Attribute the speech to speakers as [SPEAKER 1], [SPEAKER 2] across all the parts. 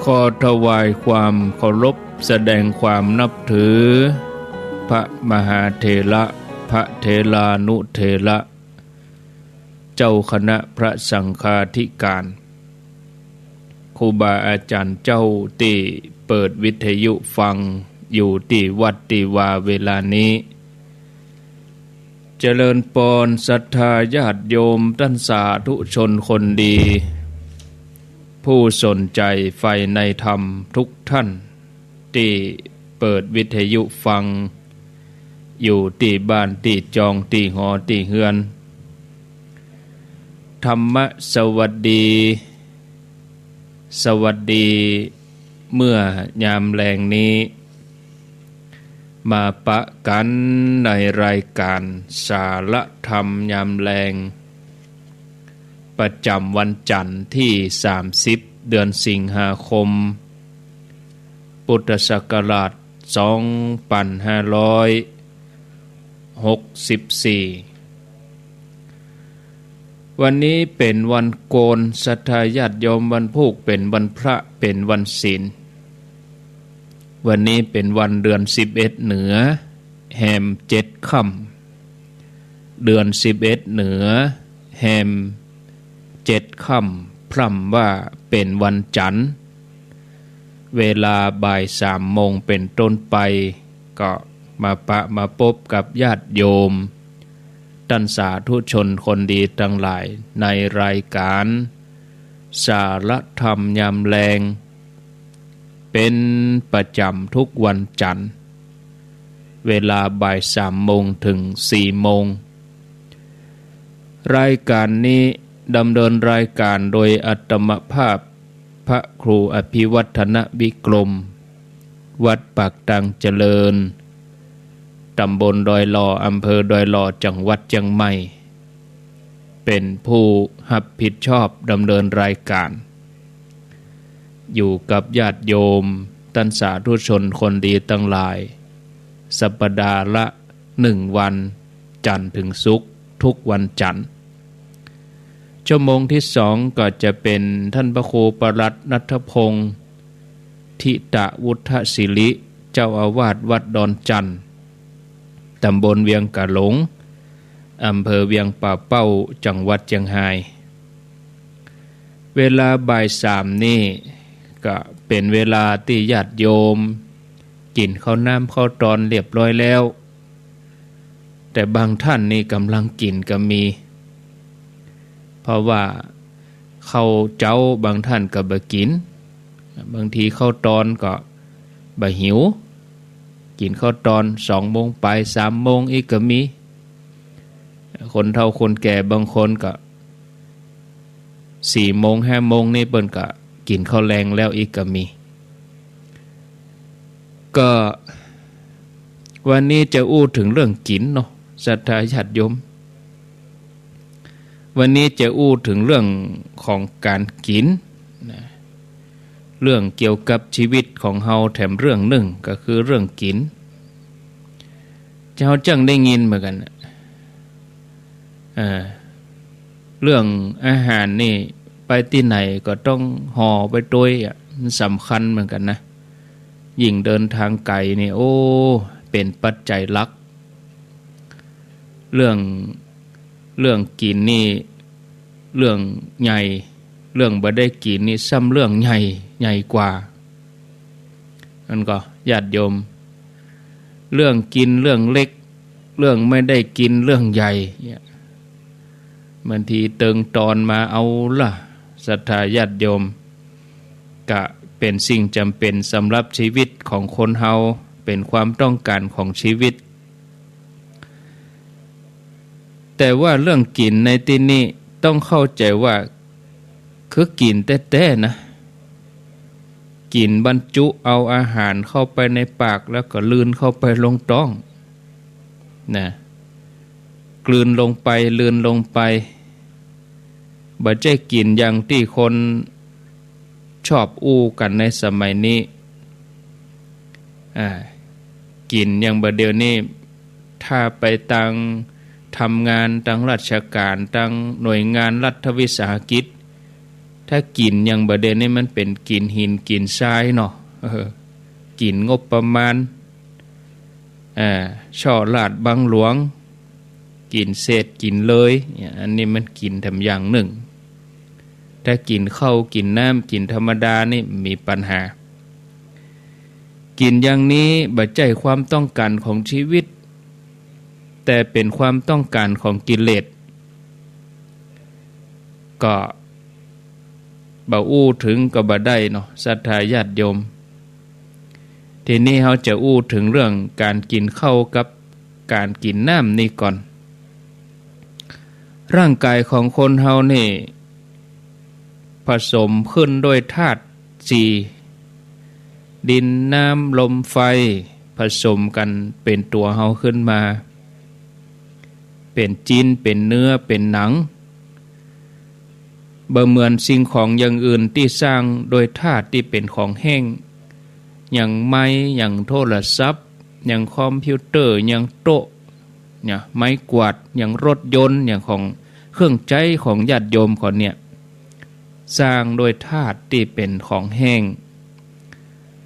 [SPEAKER 1] ขอถวายความเคารพแสดงความนับถือพระมหาเถระพระเถรานุเถระเจ้าคณะพระสังฆาธิการครูบาอาจารย์เจ้าที่เปิดวิทยุฟังอยู่ที่วัดที่วาเวลานี้เจริญปอนศรัทธาญาติโยมท่านสาธุชนคนดีผู้สนใจใฝ่ในธรรมทุกท่านที่เปิดวิทยุฟังอยู่ที่บ้านที่จองที่หอที่เฮือนธรรมะสวัสดีสวัสดีเมื่อยามแลงนี้มาปะกันในรายการสาระธรรมยามแลงประจำวันจันทร์ที่30เดือนสิงหาคมพุทธศักราช2564วันนี้เป็นวันโกนศรัทธาญาติโยมวันพุธเป็นวันพระเป็นวันศีลวันนี้เป็นวันเดือน11เหนือแฮม7ค่ำเดือน11เหนือแฮม7ค่ำพร่ำว่าเป็นวันจันทร์เวลาบ่าย3 โมงเป็นต้นไปก็มาพบกับญาติโยมท่านสาธุชนคนดีทั้งหลายในรายการสาระธรรมยามแลงเป็นประจำทุกวันจันทร์เวลาบ่าย3 โมงถึง4 โมงรายการนี้ดำเนินรายการโดยอัตมภาพพระครูอภิวัฒนวิกรมวัดปากตังเจริญตำบลดอยหล่ออำเภอดอยหล่อจังหวัดเชียงใหม่เป็นผู้รับผิดชอบดำเนินรายการอยู่กับญาติโยมท่านสาธุชนคนดีทั้งหลายสัปดาห์ละ1 วันจันทร์ถึงศุกร์ทุกวันจันทร์ชั่วโมงที่2ก็จะเป็นท่านพระครูปรัตน์ณัฐพงศ์ทิตะวุฒศิริเจ้าอาวาสวัดดอนจันทร์ตำบลเวียงกะหลงอำเภอเวียงป่าเป้าจังหวัดเชียงรายเวลาบ่าย3นี่ก็เป็นเวลาที่ญาติโยมกินข้าวน้ำข้าวตอนเรียบร้อยแล้วแต่บางท่านนี่กำลังกินก็มีเพราะว่าข้าวเจ้าบางท่านก็บ่กินบางทีข้าวตอนก็บ่หิวกินข้าวตอน2 โมงไป3 โมงอีกก็มีคนเฒ่าคนแก่บางคนก็4 โมง5 โมงนี่เปิ้นก็กินข้าวแรงแล้วอีกก็มีก็วันนี้จะอู้ถึงเรื่องกินเนาะศรัทธาญาติโยมวันนี้จะอู้ถึงเรื่องของการกินนะเรื่องเกี่ยวกับชีวิตของเฮาแถมเรื่องหนึ่งก็คือเรื่องกินเจ้าจังได้ยินเหมือนกันเรื่องอาหารนี่ไปที่ไหนก็ต้องห่อไปด้วยมันสำคัญเหมือนกันนะยิ่งเดินทางไกลนี่โอ้เป็นปัจจัยหลักเรื่องกินนี่เรื่องใหญ่เรื่องบ่ได้กินนี่ซ้ำเรื่องใหญ่กว่านั่นก็ญาติโยมเรื่องกินเรื่องเล็กเรื่องไม่ได้กินเรื่องใหญ่บางทีเติงตอนมาเอาล่ะศรัทธาญาติโยมก็เป็นสิ่งจำเป็นสำหรับชีวิตของคนเฮาเป็นความต้องการของชีวิตแต่ว่าเรื่องกินในที่นี้ต้องเข้าใจว่าคือกินแต่ๆนะกินบรรจุเอาอาหารเข้าไปในปากแล้วก็ลืนเข้าไปลงท้องนะกลืนลงไปลืนลงไปบ่ใช่กินอย่างที่คนชอบอู้กันในสมัยนี้กินอย่างบ่เดี๋ยวนี้ถ้าไปตังทำงานตั้งราชการตั้งหน่วยงานรัฐวิสาหกิจ แถ ถ้ากินอย่างประเด็นนี่มันเป็นกินหินกินทรายเนาะกินงบประมาณช่อลาดบางหลวงกินเศษกินเลยอันนี้มันกินทำอย่างหนึ่งถ้ากินข้าวกินน้ำกินธรรมดานี่มีปัญหากินอย่างนี้บัดใจความต้องการของชีวิตแต่เป็นความต้องการของกิเลสก็บ่อู้ถึงก็บ่ได้เนาะศรัทธาญาติโยมทีนี้เขาจะอู้ถึงเรื่องการกินข้าวกับการกินน้ำนี่ก่อนร่างกายของคนเฮานี่ผสมขึ้นด้วยธาตุสี่ดินน้ำลมไฟผสมกันเป็นตัวเฮาขึ้นมาเป็นจิ้นเป็นเนื้อเป็นหนังบ่เหมือนสิ่งของอย่างอื่นที่สร้างโดยธาตุที่เป็นของแห้งอย่างไม้อย่างโทรศัพท์อย่างคอมพิวเตอร์อย่างโต๊ะเนี่ยไม้กวาดอย่างรถยนต์อย่างของเครื่องใช้ของญาติโยมก่อนเนี่ยสร้างโดยธาตุที่เป็นของแห้ง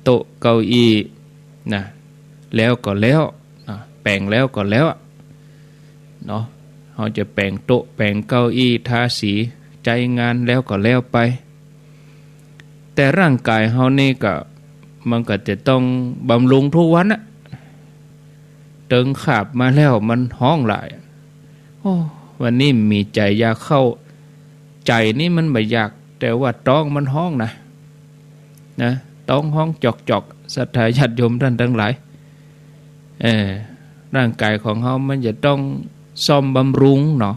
[SPEAKER 1] โต๊ะเก้าอี้นะแล้วก็แล้วแปลงแล้วก็แล้วเนาะเขาจะแปลงโต๊ะแปลงเก้าอี้ทาสีใจงานแล้วก็แล้วไปแต่ร่างกายเขานี่ก็มันก็จะต้องบำรุงทุกวันอะเติงขาบมาแล้วมันห้องหลายโอ้วันนี้มีใจอยากเข้าใจนี่มันไม่อยากแต่ว่าต้องมันห้องนะต้องห้องจอกศรัทธาญาติโยมท่านทั้งหลายร่างกายของเขามันจะต้องซ่อมบำรุงเนาะ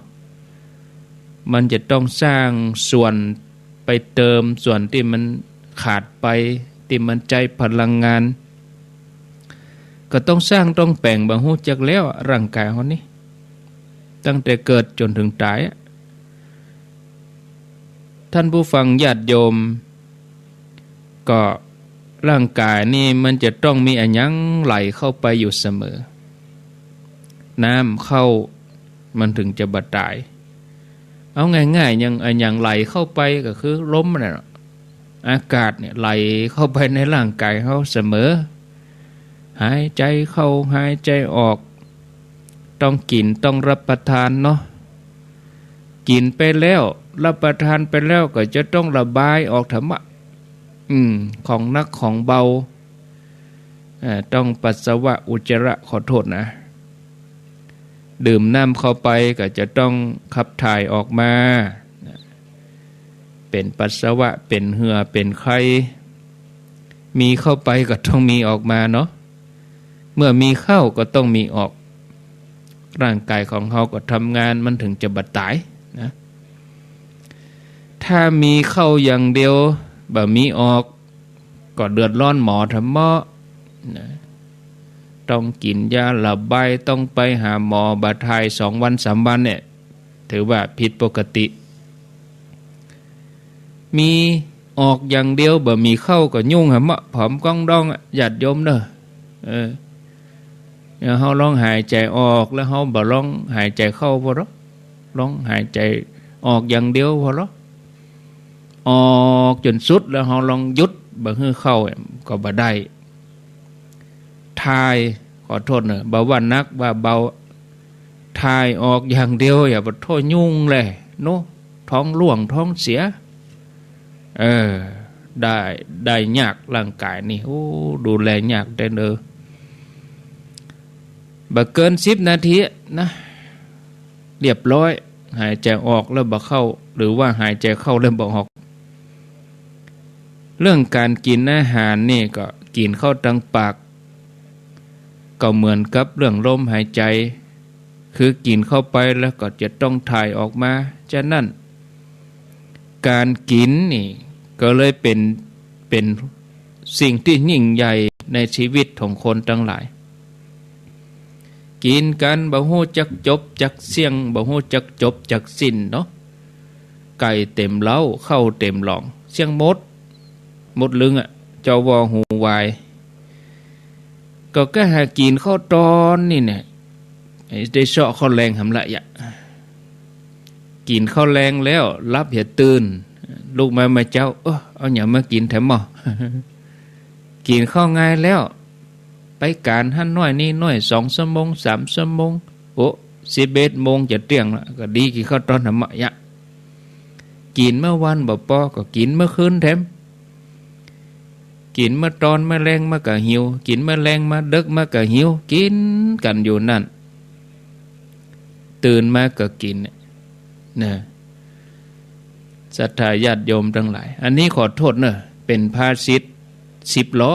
[SPEAKER 1] มันจะต้องสร้างส่วนไปเติมส่วนที่มันขาดไปที่มันใจพลังงานก็ต้องสร้างต้องแปลงบางหูจักแล้วร่างกายเขานี่ตั้งแต่เกิดจนถึงตายท่านผู้ฟังญาติโยมก็ร่างกายนี่มันจะต้องมีอันยังไหลเข้าไปอยู่เสมอน้ำเข้ามันถึงจะบ่ตายเอาง่ายๆอย่างไหลเข้าไปก็คือลมน่ะอากาศเนี่ยไหลเข้าไปในร่างกายเขาเสมอหายใจเข้าหายใจออกต้องกินต้องรับประทานเนาะกินไปแล้วรับประทานไปแล้วก็จะต้องระบายออกธรรมะของนักของเบาต้องปัสสาวะอุจจาระขอโทษนะดื่มน้ำเข้าไปก็จะต้องขับถ่ายออกมาเป็นปัสสาวะเป็นเหงื่อเป็นไข้มีเข้าไปก็ต้องมีออกมาเนาะเมื่อมีเข้าก็ต้องมีออกร่างกายของเขาก็ทำงานมันถึงจะบัดตายนะถ้ามีเข้าอย่างเดียวบ่มีออกก็เดือดร้อนหมอทำหมอนะต้องกินยาระบายต้องไปหาหมอบาดทาย2 วัน 3 วันเนี่ยถือว่าผิดปกติมีออกอย่างเดียวบ่มีเข้าก็ยุ่งหมะผอมก้องดองญาติโยมเด้อเฮาลองหายใจออกแล้วเฮาบ่ลองหายใจเข้าพอหรอลองหายใจออกอย่างเดียวพอหรอออกจนสุดแล้วเฮาลองหยุดบ่ให้เข้าก็บ่ได้ทายขอโทษเนอะบ่ว่านักว่าเบาทายออกอย่างเดียวอย่าบ่โทษยุ่งเลยโนท้องร่วงท้องเสียได้ยากร่างกายนี่โอ้ดูแลยากได้เด้อบ่เกิน10 นาทีนะเรียบร้อยหายใจออกแล้วบ่เข้าหรือว่าหายใจเข้าแล้วบ่ออกเรื่องการกินอาหารนี่ก็กินเข้าทางปากก็เหมือนกับเรื่องลมหายใจคือกินเข้าไปแล้วก็จะต้องถ่ายออกมาฉะนั้นการกินนี่ก็เลยเป็นสิ่งที่ยิ่งใหญ่ในชีวิตของคนทั้งหลายกินกันบ่ฮู้จักจบจักเสี่ยงบ่ฮู้จักจบจักสิ้นเนาะไก่เต็มเล้าเข้าเต็มหลองเสี่ยงมดลึงเจ้าวอหูวายก็หากินข้าวตอนนี่เนี่ยได้เสาะข้าวแรงหำละยะกินข้าวแรงแล้วรับอย่าตื่น ลูกมาเจ้าเอาอย่างมากินแถมหมอ กินข้าวง่ายแล้วไปการหั่นน้อยนี่น้อย2 ชั่วโมง3 ชั่วโมง11 โมงจะเที่ยงละก็ดีกินข้าวตอนทำมะยะกินเมื่อวันบ่พอก็กินเมื่อคืนแถมกินเมื่อตอนเมื่อแรงมากะหิวกินเมื่อแรงมาดึกมากะหิวกินกันอยู่นั่นตื่นมาก็กินนะศรัทธาญาติโยมทั้งหลายอันนี้ขอโทษเนอะเป็นภาษิต10 ล้อ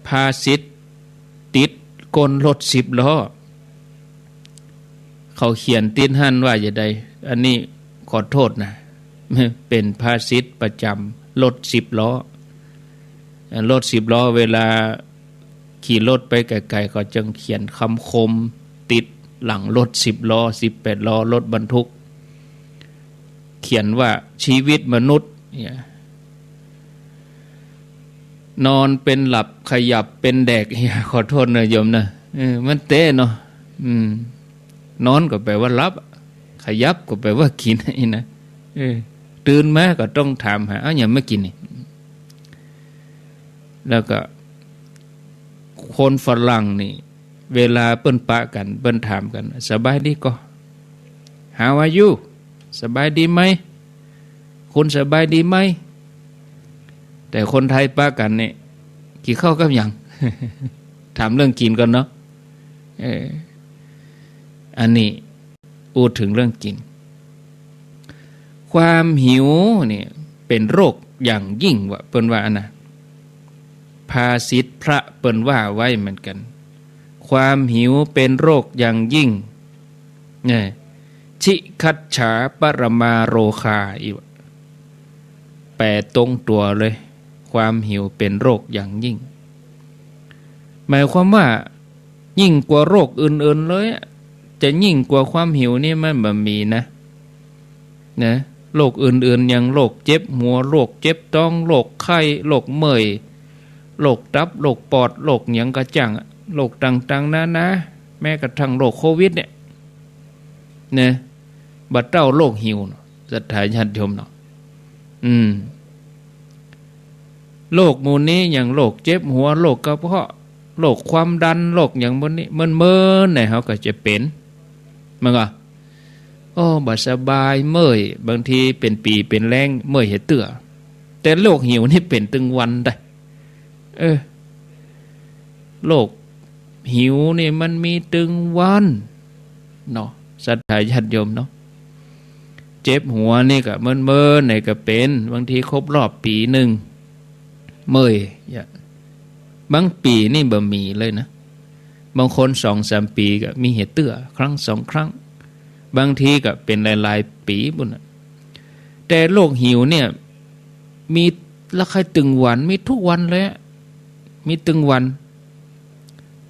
[SPEAKER 1] ภาษิตติดก้นรถ10 ล้อเขาเขียนติดหั่นว่าอย่างใดอันนี้ขอโทษนะเป็นภาษิตประจำรถ10 ล้อรถ10 ล้อเวลาขี่รถไปไกลๆก็จึงเขียนคำคมติดหลังรถ10 ล้อ18 ล้อรถบรรทุกเขียนว่าชีวิตมนุษย์นอนเป็นหลับขยับเป็นแดกขอโทษนะโยมนะมันเต้เนาะนอนก็แปลว่าหลับขยับก็แปลว่ากินนี่นะตื่นมาก็ต้องถามหาอย่าไม่กินนี่แล้วก็คนฝรั่งนี่เวลาเปิ้นปะกันเปิ้นถามกันสบายดีก็ How are you สบายดีไหมคุณสบายดีไหมแต่คนไทยปะกันเนี่ยกินข้าวกับหยัง ถามเรื่องกินก่อนเนาะอันนี้พูดถึงเรื่องกินความหิวเนี่ยเป็นโรคอย่างยิ่งว่าเปิ้นว่านะภาษิตพระเปิ้นว่าไว้เหมือนกันความหิวเป็นโรคอย่างยิ่งเนี่ยชิคัจฉาปรมาโรคาอีกแปลตรงตัวเลยความหิวเป็นโรคอย่างยิ่งหมายความว่ายิ่งกว่าโรคอื่นๆเลยจะยิ่งกว่าความหิวนี่มันบ่มีนะโรคอื่นๆอย่างโรคเจ็บหัวโรคเจ็บท้องโรคไข้โรคเมื่อยโรคตับโรคปอดโรคหยังกระจังโรคต่างๆนะแม้กระทั่งโรคโควิดเนี่ยบัดเต้าโรคหิวศรัทธาญาติโยมเนาะโรคหมู่นี้อย่างโรคเจ็บหัวโรคกระเพาะโรคความดันโรคอย่างบนนี้เมื่อเนี่ยเขาก็จะเป็นมันก็บ่สบายเมื่อยบางทีเป็นปีเป็นแรงเมื่อยเห็ดเตื่อแต่โรคหิวนี่เป็นตึงวันได้โรคหิวนี่มันมีตึงวันเนาะศรัทธาญาติโยมเนาะเจ็บหัวนี่ก็เมื่อไหนก็เป็นบางทีครบรอบปีหนึ่งเมื่อยบางปีนี่บ่มีเลยนะบางคน 2-3 ปีก็มีเหตุเตื้อครั้ง2 ครั้งบางทีก็เป็นหลายๆปีบุญแต่โรคหิวเนี่ยมีละใครตึงวันมีทุกวันเลยมีตึงวัน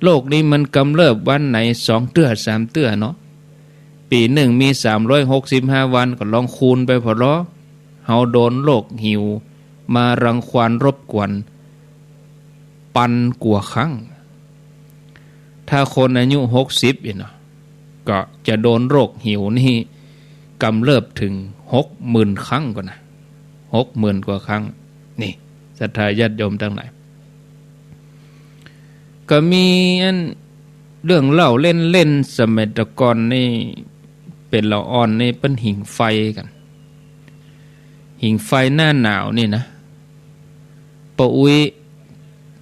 [SPEAKER 1] โรคนี้มันกำเริบวันไหน2 เตื้อ3 เตื้อเนาะปีหนึ่งมี365 วันก็ลองคูณไปพอล้อเฮาโดนโรคหิวมารังควานรบกวนปันกว่าครั้งถ้าคนอายุ60เนาะก็จะโดนโรคหิวนี่กำเริบถึง 60,000 ครั้งก่อนนะ 60,000 กว่าครั้งนี่ศรัทธาญาติโยมทั้งหลายก็มีเรื่องเล่าเล่นสมัยตะก่อนนี่เป็นละอ่อนนี่เป็นหิ่งไฟกันหิ่งไฟหน้าหนาวนี่นะปะอุ้ย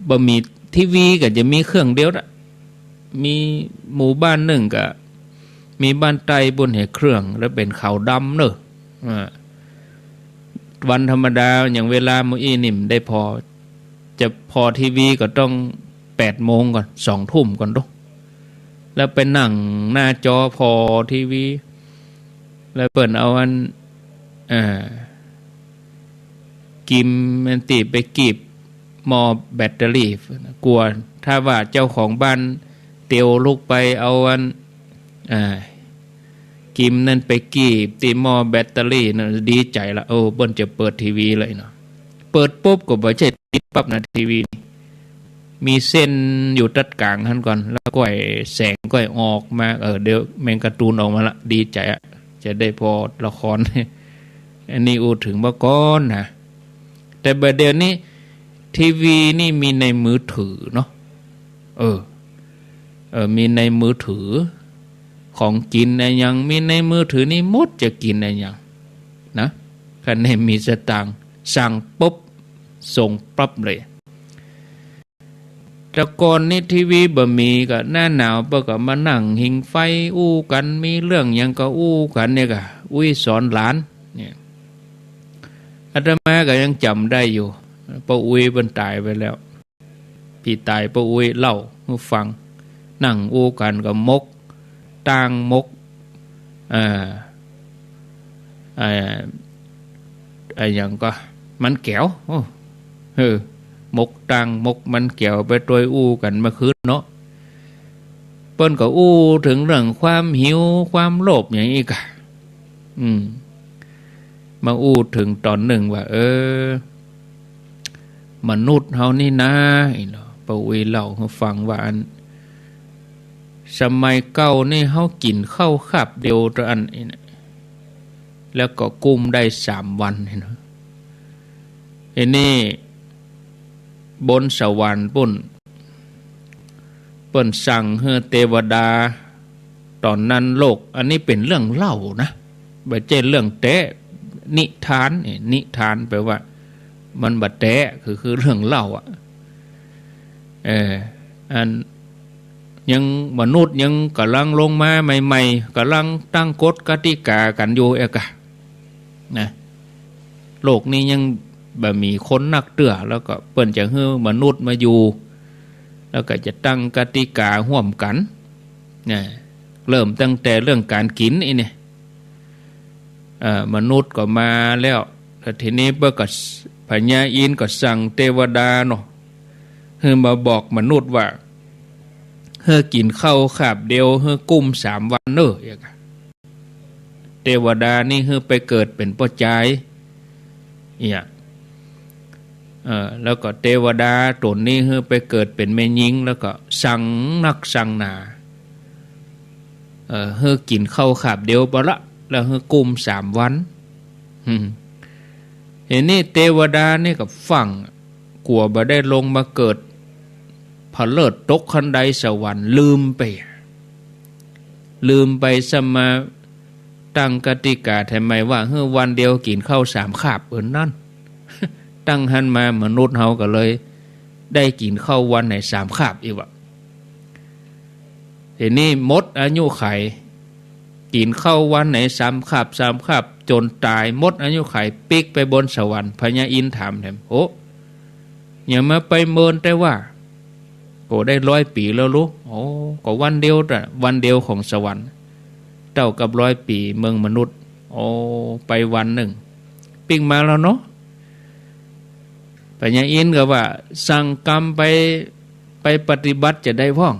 [SPEAKER 1] บ่มีทีวีก็จะมีเครื่องเดียวละมีหมู่บ้านหนึ่งก็มีบ้านไตบนเหเครื่องแล้วเป็นขาวดำเนอะวันธรรมดาอย่างเวลามื้อนิ่มได้พอจะพอทีวีก็ต้อง8 โมงก่อน2 ทุ่มก่อนดูแล้วไปนั่งหน้าจอพอทีวีแล้วเปิดเอากิมมันติไปกีบมอแบตเตอรี่กลัวถ้าว่าเจ้าของบ้านเตียวลุกไปเอากิมนั่นไปกีบตีมอแบตเตอรี่นะดีใจละเบิ้นจะเปิดทีวีเลยเนาะเปิดปุ๊บก็บ่ใช่ติดปั๊บนะทีวีมีเส้นอยู่ตัดกลางท่านก่อนแล้วก็แสงก็ออกมาเดี๋ยวแมงการ์ตูนออกมาละดีใจ จะได้พอละคร อันนี้อูถึงเมื่อก่อนนะแต่บัดเดี๋ยวนี้ทีวีนี่มีในมือถือเนาะมีในมือถือของกินอะไรยังมีในมือถือนี่มดจะกินอะไรยังนะคันนี้มีสตางค์สั่งปุ๊บส่งปั๊บเลยแต่ก่อนนี่ทีวีบ่มีก็หน้าหนาวเปิ้ก็มานั่งหิงไฟอู้กันมีเรื่องยังก็อู้กันเนี่ยก็อุ้ยสอนหลานเนี่ยอาตมาก็ยังจำได้อยู่ป้าอุ้ยเพิ่นตายไปแล้วพี่ตายป้าอุ้ยเล่าให้ฟังนั่งอู้กันกับมกต่างมกอย่างก็มันแก้วมกต่างมกมันแก้วไปตัวอู้กันเมื่อคืนเนาะเปิ้นก็อู้ถึงเรื่องความหิวความโลภอย่างนี้กะมาอู้ถึงตอนหนึ่งว่ามนุษย์เฮานี่นะป้าอุ้ยเล่าให้ฟังว่าสมัยเก่านี่เฮากินข้าวคาบเดียวตะอันนี่แล้วก็กุมได้3 วันเนาะอันนี้บนสวรรค์เปิ้นสั่งให้เทวดาตอนนั้นโลกอันนี้เป็นเรื่องเล่านะบ่ใช่เรื่องแท้นิทานนิทานแปลว่ามันบ่แท้คือเรื่องเล่าอันยังมนุษย์ยังกำลังลงมาใหม่ๆกำลังตั้งกฎกติกากันอยู่นะโลกนี้ยังบ่มีคนนักเตื้อแล้วก็เปิ้นจะให้มนุษย์มาอยู่แล้วก็จะตั้งกติการ่วมกันนะเริ่มตั้งแต่เรื่องการกินนี่มนุษย์ก็มาแล้วทีนี้เปิ้นก็พญาอินทร์ก็สั่งเทวดาเนาะให้มาบอกมนุษย์ว่าเฮ้กินข้าวคาบเดียวเฮ้กุ้ม3 วันเนอะเทวดานี่เฮ้ไปเกิดเป็นพ่อใจแล้วก็เทวดาตนนี้เฮ้ไปเกิดเป็นแม่หญิงแล้วก็สั่งนักสั่งหนาเฮ้กินข้าวคาบเดียวปะละแล้วเฮ้กุ้ม3 วันเห็นนี่เทวดานี่กับฟังกลัวบ่ได้ลงมาเกิดพเลิศตกคันใดสวรรค์ลืมไปสมาตั้งกติกาทำไมว่าเฮ้อวันเดียวกินข้าว3 คาบนั่นตั้งหันมามนุษย์เฮาก็เลยได้กินข้าววันไหน3 คาบอีกวะทีนี้มดอายุไขกินข้าววันไหน3 คาบจนตายมดอายุไขปิกไปบนสวรรค์พญาอินทร์ถามโอ้อย่ามาไปเมินแต่ว่าก็ได้100 ปีแล้วลูกโอ้ก็วันเดียววันเดียวของสวรรค์เท่ากับ100 ปีเมืองมนุษย์โอ้ไปวันหนึ่งปิ้งมาแล้วเนาะพญาอินทร์ก็ว่าสั่งกรรมไปปฏิบัติจะได้พ้อง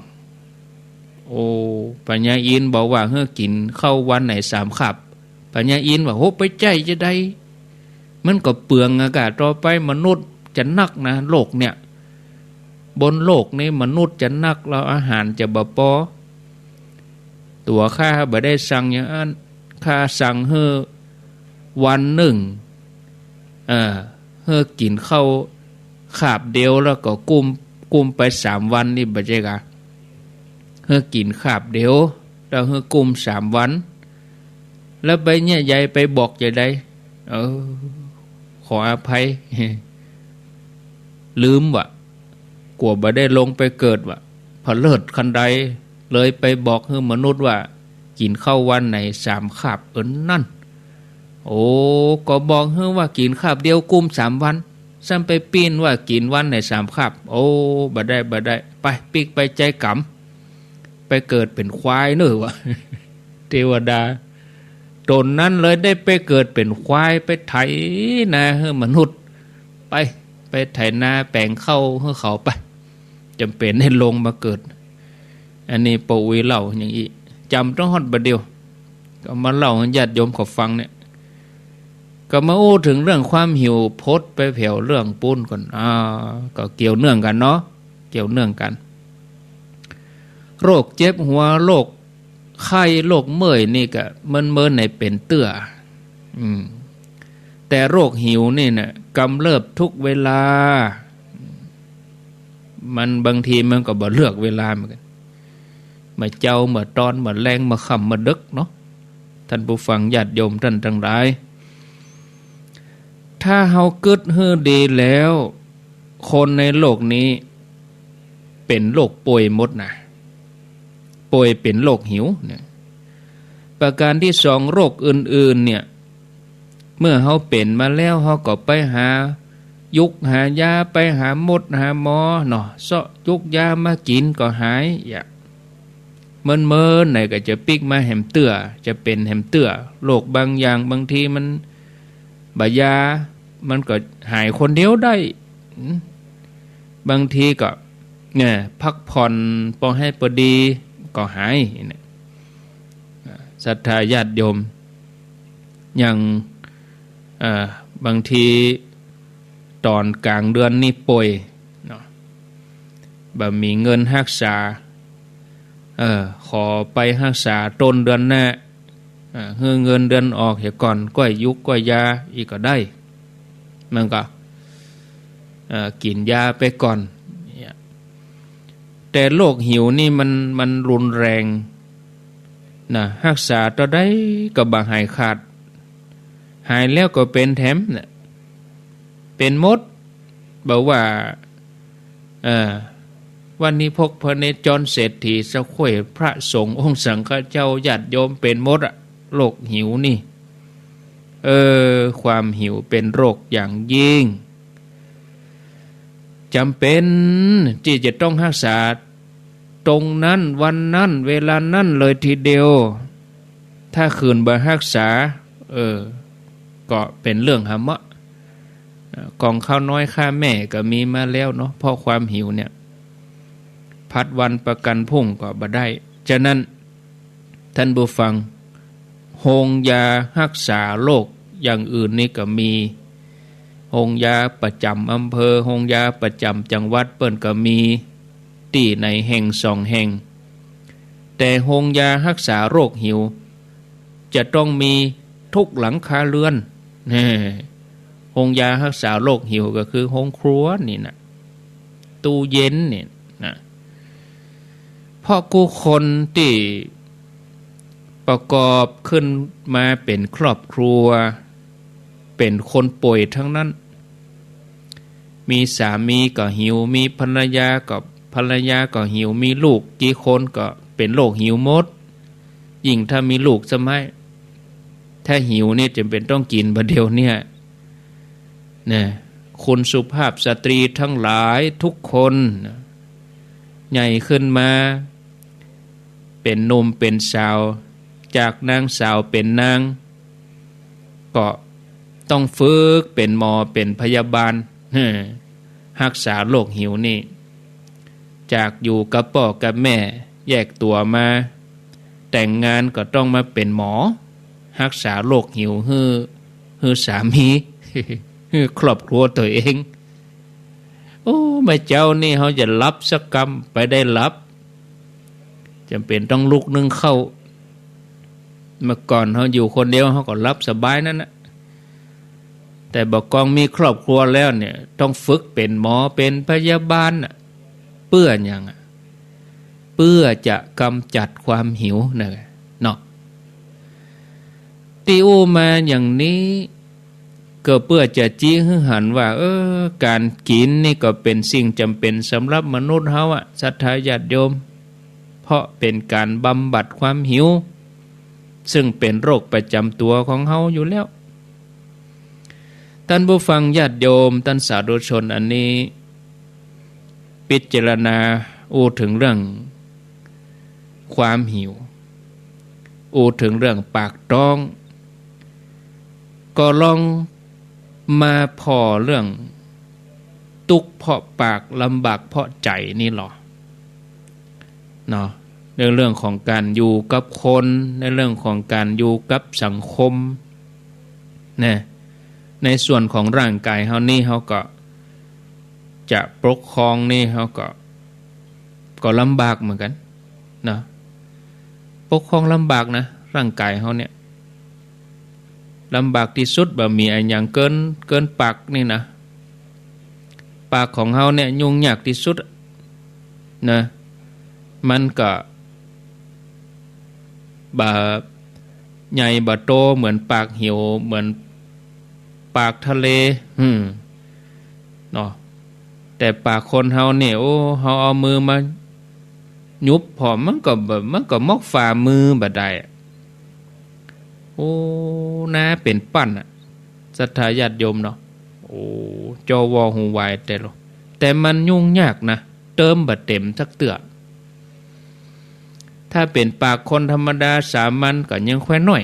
[SPEAKER 1] โอ้พญาอินทร์บอกว่าเฮ้อกินเข้าวันไหน3 คาบพญาอินทร์ว่าโหไปใจจะได้มันก็เปลืองอากาศต่อไปมนุษย์จะนักนะโลกเนี่ยบนโลกนี้มนุษย์จะนักเราอาหารจะบ่พอตัวข้าบ่ได้สั่งอย่างนั้นข้าสั่งเฮ้อวันหนึ่งเฮ้อกินข้าวคาบเดียวแล้วก็กุมไป3 วันนี่บ่ใช่กะเฮ้อกินคาบเดียวแล้วเฮ้อกุม3 วันแล้วไปเนี่ยยายไปบอกจะได้ขออภัยลืมว่ะกลัวบ่ได้ลงไปเกิดว่ะพเลิศคันใดเลยไปบอกให้มนุษย์ว่ากินข้าววันไหน3 คาบนั่นโอ้ก็บอกให้ว่ากินคาบเดียวกุม3 วันซ้ำไปปีนว่ากินวันไหน3 คาบโอ้บ่ได้ไปปิกไปใจกำไปเกิดเป็นควายเนอะวะเทวดาตนนั้นเลยได้ไปเกิดเป็นควายไปไถนาให้มนุษย์ไปไถนาแปลงเข้าให้เขาไปจำเป็นให้ลงมาเกิดอันนี้ปู่วิเล่าอย่างนี้จำต้องฮอดบัดเดียวก็มาเล่าให้ญาติโยมเขาฟังเนี่ยก็มาอู้ถึงเรื่องความหิวพดไปแผ่วเรื่องปุ้นก่อนก็เกี่ยวเนื่องกันเนาะเกี่ยวเนื่องกันโรคเจ็บหัวโรค ไข้โรคเมื่อยนี่ก็เมินในเป็นเตื้อแต่โรคหิวนี่นะกำเริบทุกเวลามันบางทีมันก็บ่เลือกเวลาเหมือนกันมาเจ้ามาตอนมาแรงมาค่ำมาดึกเนาะท่านผู้ฟังญาติโยมท่านทั้งหลายถ้าเฮาเกิดฮือดีแล้วคนในโลกนี้เป็นโรคป่วยหมดนะป่วยเป็นโรคหิวเนี่ยประการที่สองโรคอื่นๆเนี่ยเมื่อเฮาเป็นมาแล้วเฮาก็ไปหายุกหายาไปหาหมดหาหมอเนาะเสาะยุกยามากินก็หายอย่าเมินไหนก็จะปิกมาแหมเตื้อจะเป็นแหมเตื้อโรคบางอย่างบางทีมันบายามันก็หายคนเดียวได้บางทีก็เนี่ยพักผ่อนพอให้พอดีก็หายเนี่ยศรัทธาญาติโยมอย่างบางทีตอนกลางเดือนนี่ป่วยเนาะบ่มีเงินรักษาขอไปรักษาต้นเดือนหน้าเงินเดือนออกเหี่ยก่อนก้อยยุกก้อยยาอีกก็ได้มันก็กินยาไปก่อนแต่โรคหิวนี่มันรุนแรงนะรักษาต่อได้ก็บ่หายขาดหายแล้วก็เป็นแถมเนี่ยเป็นมดบอกว่าวันนี้พกพระเนจรเศรษฐีสะข่วยพระสงฆ์องค์สังฆเจ้าญาติโยมเป็นมดอะโรคหิวนี่ความหิวเป็นโรคอย่างยิ่งจำเป็นที่จะต้องรักษาตรงนั้นวันนั้นเวลานั้นเลยทีเดียวถ้าคืนบ่รักษาก็เป็นเรื่องหามะกองข้าวน้อยข้าแม่ก็มีมาแล้วเนาะเพราะความหิวเนี่ยพัดวันประกันพรุ่งก็บ่ได้ฉะนั้นท่านผู้ฟังโรงยารักษาโรคอย่างอื่นนี่ก็มีโรงยาประจำอำเภอโรงยาประจำจังหวัดเปิ้นก็มีที่ในแห่งสองแห่งแต่โรงยารักษาโรคหิวจะต้องมีทุกหลังคาเรือนโรงยารักษาโรคหิวก็คือโรงครัวนี่นะตู้เย็นนี่นะเพราะกูคนที่ประกอบขึ้นมาเป็นครอบครัวเป็นคนป่วยทั้งนั้นมีสามีก็หิวมีภรรยาก็หิวมีลูกกี่คนก็เป็นโรคหิวหมดยิ่งถ้ามีลูกสมัยถ้าหิวเนี่ยจำเป็นต้องกินประเดี๋ยวเนี่ยคุณสุภาพสตรีทั้งหลายทุกคนใหญ่ขึ้นมาเป็นหนุ่มเป็นสาวจากนางสาวเป็นนางก็ต้องฝึกเป็นหมอเป็นพยาบาลรักษาโรคหิวนี่จากอยู่กับพ่อกับแม่แยกตัวมาแต่งงานก็ต้องมาเป็นหมอรักษาโรคหิวฮือสามีครอบครัวตัวเองโอ้แม่เจ้านี่เขาจะรับสักกรรมไปได้รับจำเป็นต้องลุกนึ่งเข้าเมื่อก่อนเขาอยู่คนเดียวเขาก็รับสบายนั่นนะแต่บอกกองมีครอบครัวแล้วเนี่ยต้องฝึกเป็นหมอเป็นพยาบาลเพื่ออย่างเพื่อจะกำจัดความหิวนะเนาะที่อู้มาอย่างนี้ก็เพื่อจะจี้ให้หันว่าการกินนี่ก็เป็นสิ่งจำเป็นสำหรับมนุษย์เฮาศรัทธาญาติโยมเพราะเป็นการบำบัดความหิวซึ่งเป็นโรคประจำตัวของเฮาอยู่แล้วท่านผู้ฟังญาติโยมท่านสาธุชนอันนี้พิจารณาถึงเรื่องความหิวถึงเรื่องปากท้องก็ลองมาพอเรื่องทุกข์เพราะปากลำบากเพราะใจนี่หรอเนาะในเรื่องของการอยู่กับคนในเรื่องของการอยู่กับสังคมเนี่ยในส่วนของร่างกายเฮานี่เฮาก็จะปกครองนี่เฮาก็ลำบากเหมือนกันนะป ปกครองลำบากนะร่างกายเขาเนี่ยลำบากที่สุดแบบมีอะไรอย่างเกินปากนี่นะปากของเขาเนี่ยยุ่งยากที่สุดนะมันก็บาใหญ่บาโตเหมือนปากเหี่ยวเหมือนปากทะเลเนาะแต่ปากคนเฮาเนี่ยโอ้เฮาเอามือมายุบพอมันก็มอกฝ่ามือบ่ได้โอ้นะเป็นปั้นอ่ะศรัทธาญาติโยมเนาะโอ้จอวอหูวายแต่มันยุ่งยากนะเติมบ่เต็มสักเตือถ้าเป็นปากคนธรรมดาสามัญก็ยังแค่น้อย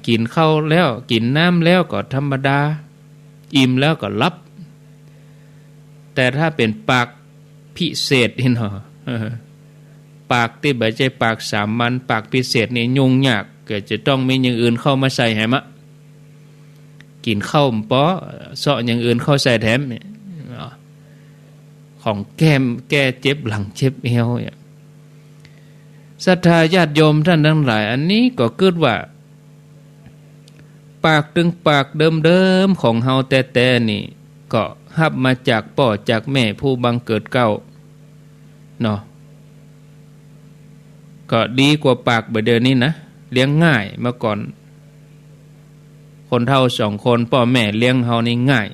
[SPEAKER 1] กินข้าวแล้วกินน้ำแล้วก็ธรรมดาอิ่มแล้วก็รับแต่ถ้าเป็นปากพิเศษนี่เนาะปากที่แบบใจปากสามัญปากพิเศษนี่ยุ่งยากก็จะต้องมีอย่างอื่นเข้ามาใส่ให้มะกินข้าวป้อเสาะอย่างอื่นเข้าใส่แถมเนี่ยของแก้เจ็บหลังเจ็บเอวเนี่ยศรัทธาญาติโยมท่านทั้งหลายอันนี้ก็เกิดว่าปากตึงปากเดิมๆของเฮาแต่นี่ก็ฮับมาจากพ่อจากแม่ผู้บังเกิดเก้าเนาะก็ดีกว่าปากแบบเดิมนี้นะเลี้ยงง่ายเมื่อก่อนคนเฒ่า2 คนพ่อแม่เลี้ยงเฮานี่ง่าย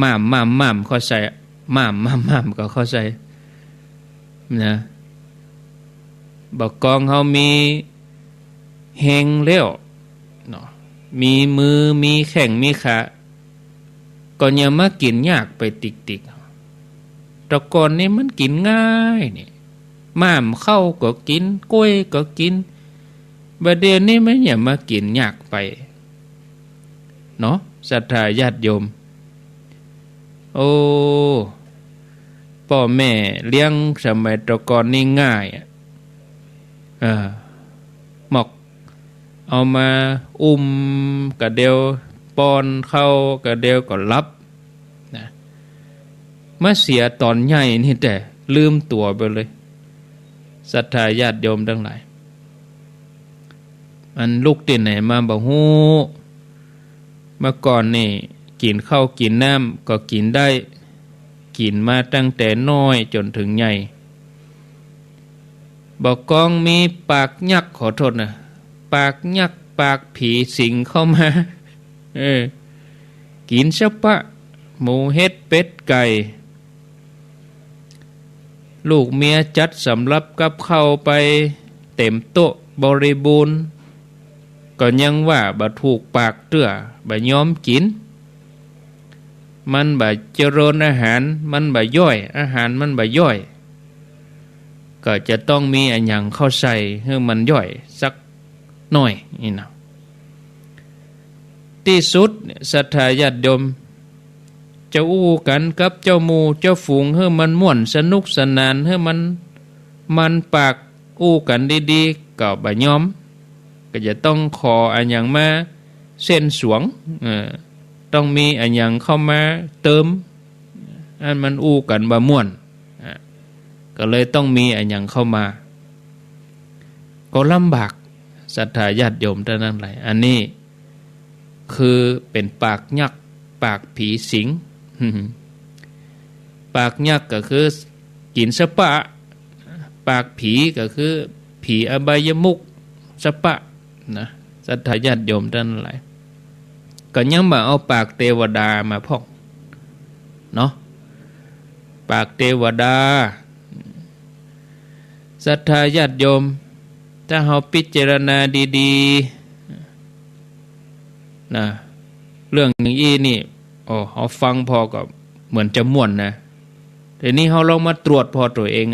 [SPEAKER 1] ม่ามเขาใส่ม่ามก็เขาใส่นะบอกกองเฮามีเฮงแล้วเนาะมีมือมีแข้งมีขาก็ยังมากินยากไปติกแต่ก่อนนี่มันกินง่ายนี่ม่ามเข้าก็กินกล้วยก็กินบัดเดี๋ยวนี้มันอย่ามากินยากไปเนาะศรัทธาญาติโยมโอ้พ่อแม่เลี้ยงสมัยแต่ก่อนนี่ง่ายหมอกเอามากระเดียวป้อนเข้ากระเดียวก็รับนะมาเสียตอนใหญ่นี่แต่ลืมตัวไปเลยศรัทธาญาติโยมทั้งหลายมันลูกติดไหนมาบอกฮู้เมื่อก่อนนี่กินข้าวกินน้ำก็กินได้กินมาตั้งแต่น้อยจนถึงใหญ่บอกกองมีปากยักษ์ขอโทษนะปากยักษ์ปากผีสิงเข้ามากินซะปะหมูเฮ็ดเป็ดไก่ลูกเมียจัดสำรับกับข้าวไปเต็มโต๊ะบริบูรณ์ก็ยังว่าบ่ถูกปากเตื้อบ่ยอมกินมันบ่เจริญอาหารมันบ่ย่อยอาหารมันบ่ย่อยก็จะต้องมีอันหยังเข้าใส่ให้มันย่อยสักหน่อยนี่นะที่สุดศรัทธาญาติโยมจะอู้กันกับเจ้าหมู่เจ้าฝูงให้มันม่วนสนุกสนานให้มันปากอู้กันดีๆก็บ่ยอมก็จะต้องขออันหยังมาเส้นสวงต้องมีอันหยังเข้ามาเติมอันมันอู้กันบ่ม่วนก็เลยต้องมีอันหยังเข้ามาก็ลำบากศรัทธาญาติโยมท่านทั้งหลายอันนี้คือเป็นปากยักษ์ปากผีสิงปากยักษ์ก็คือกินสปะปากผีก็คือผีอบายมุขสปะนะศรัทธาญาติโยมท่านหลายก็ยังมาเอาปากเทวดามาพอกเนาะปากเทวดาศรัทธาญาติโยมถ้าเราพิจารณาดีๆนะเรื่องอย่างนี้นี่เราฟังพอก็เหมือนจะม่วนนะแต่นี้เราลองมาตรวจพอตัวเอง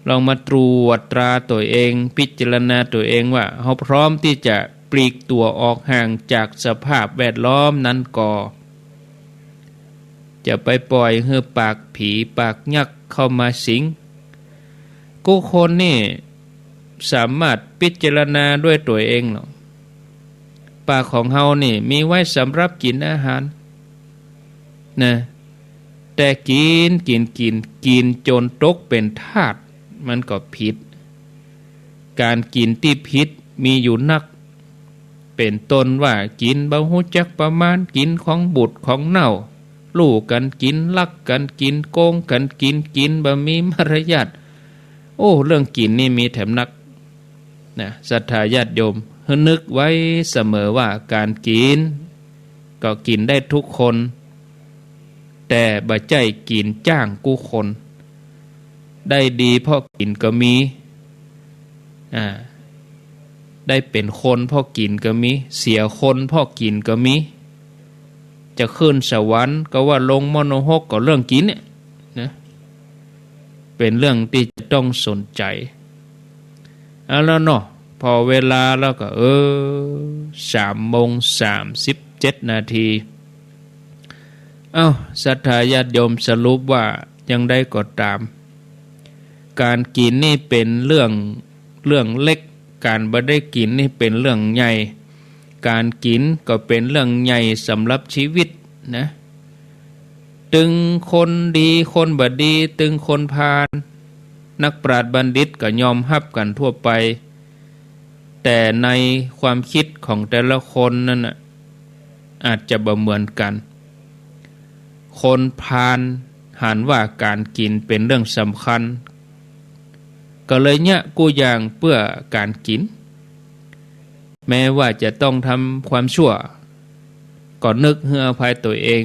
[SPEAKER 1] ลองมาตรวจตราตัวเองพิจารณาตัวเองว่าเราพร้อมที่จะปลีกตัวออกห่างจากสภาพแวดล้อมนั้นก่อจะไปปล่อยให้ปากผีปากยักษ์เข้ามาสิงกูคนนี่สามารถพิจารณาด้วยตัวเองหรอกปากของเฮานี่มีไว้สำหรับกินอาหารนะแต่กินจนตกเป็นทาส มันก็ผิดการกินที่ผิดมีอยู่นักเป็นต้นว่ากินบ่ฮู้จักประมาณกินของบุตรของเน่าลูกกันกินลักกันกินโกงกันกินบ่มีมารยาทโอ้เรื่องกินนี่มีแถมนักนะศรัทธาญาติโยมให้นึกไว้เสมอว่าการกินก็กินได้ทุกคนแต่บ่ใจกินจ้างกู้คนได้ดีเพราะกินก็มีได้เป็นคนเพราะกินก็มีเสียคนเพราะกินก็มีจะขึ้นสวรรค์ก็ว่าลงมโนภพก็เรื่องกินเนี่ยนะเป็นเรื่องที่จะต้องสนใจเอาแล้วเนาะพอเวลาแล้วก็3:37 นาทีศรัทธาญาติโยมสรุปว่ายังได้ก็ตามการกินนี่เป็นเรื่องเล็กการบ่ได้กินนี่เป็นเรื่องใหญ่การกินก็เป็นเรื่องใหญ่สำหรับชีวิตนะตึงคนดีคนบ่ดีตึงคนพาลนักปราชญ์บัณฑิตก็ยอมรับกันทั่วไปแต่ในความคิดของแต่ละคนนั่นน่ะอาจจะบ่เหมือนกันคนพาลหันว่าการกินเป็นเรื่องสำคัญก็เลยเนี่ยกูอย่างเพื่อการกินแม้ว่าจะต้องทำความชั่วก็นึกให้อภัยตัวเอง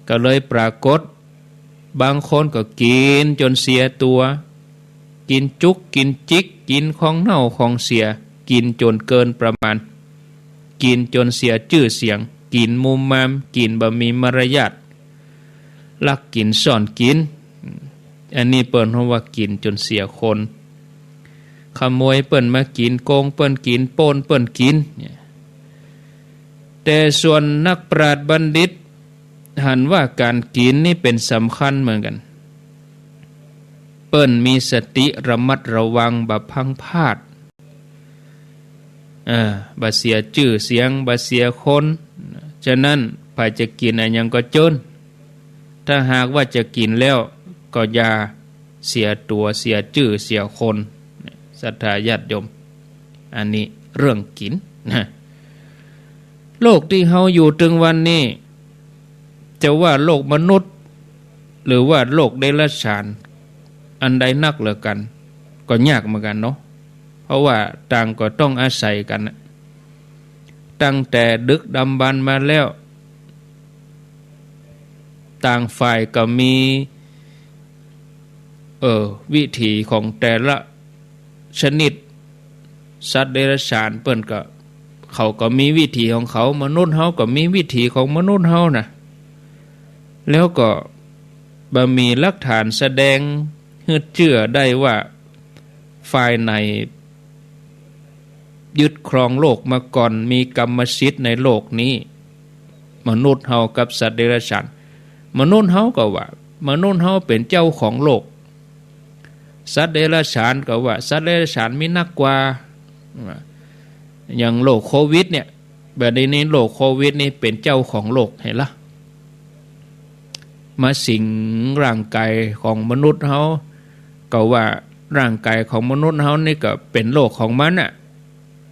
[SPEAKER 1] ก็เลยปรากฏบางคนก็กินจนเสียตัวกินจุกกินจิกกินของเน่าของเสียกินจนเกินประมาณกินจนเสียชื่อเสียงกินมุมมามกินบ่มีมารยาทลักกินซ่อนกินอันนี้เปิ้นว่ากินจนเสียคนขโมยเปิ้นมากินโกงเปิ้นกินโป้นเปิ้นกินแต่ส่วนนักปราชญ์บัณฑิตหันว่าการกินนี่เป็นสำคัญเหมือนกันเปิ้นมีสติระมัดระวังบ่พลั้งพลาดบ่เสียชื่อเสียงบ่เสียคนฉะนั้นใครจะกินอันยังก็จนถ้าหากว่าจะกินแล้วก็อย่าเสียตัวเสียชื่อเสียคนศรัทธาญาติโยมอันนี้เรื่องกินนะโลกที่เฮาอยู่ถึงวันนี้จะว่าโลกมนุษย์หรือว่าโลกเดรัจฉานอันใดนักเหลือกันก็ยากเหมือนกันเนาะเพราะว่าต่างก็ต้องอาศัยกันตั้งแต่ดึกดำบรรพ์มาแล้วต่างฝ่ายก็มีวิถีของแต่ละชนิดสัตว์เดรัจฉานเปิ้นก็เขาก็มีวิถีของเขามนุษย์เฮาก็มีวิถีของมนุษย์เฮานะแล้วก็บ่มีหลักฐานแสดงให้เชื่อได้ว่าฝ่ายไหนยึดครองโลกมาก่อนมีกรรมสิทธิ์ในโลกนี้มนุษย์เฮากับสัตว์เดรัจฉานมนุษย์เฮาก็ว่ามนุษย์เฮาเป็นเจ้าของโลกสัตว์เดรัจฉานก็ว่าสัตว์เดรัจฉานมีนักกว่าอย่างโรคโควิดเนี่ยแบบนี้โรคโควิดนี่เป็นเจ้าของโลกเห็นละมาสิงร่างกายของมนุษย์เฮาก็ว่าร่างกายของมนุษย์เฮานี่ก็เป็นโรคของมันน่ะ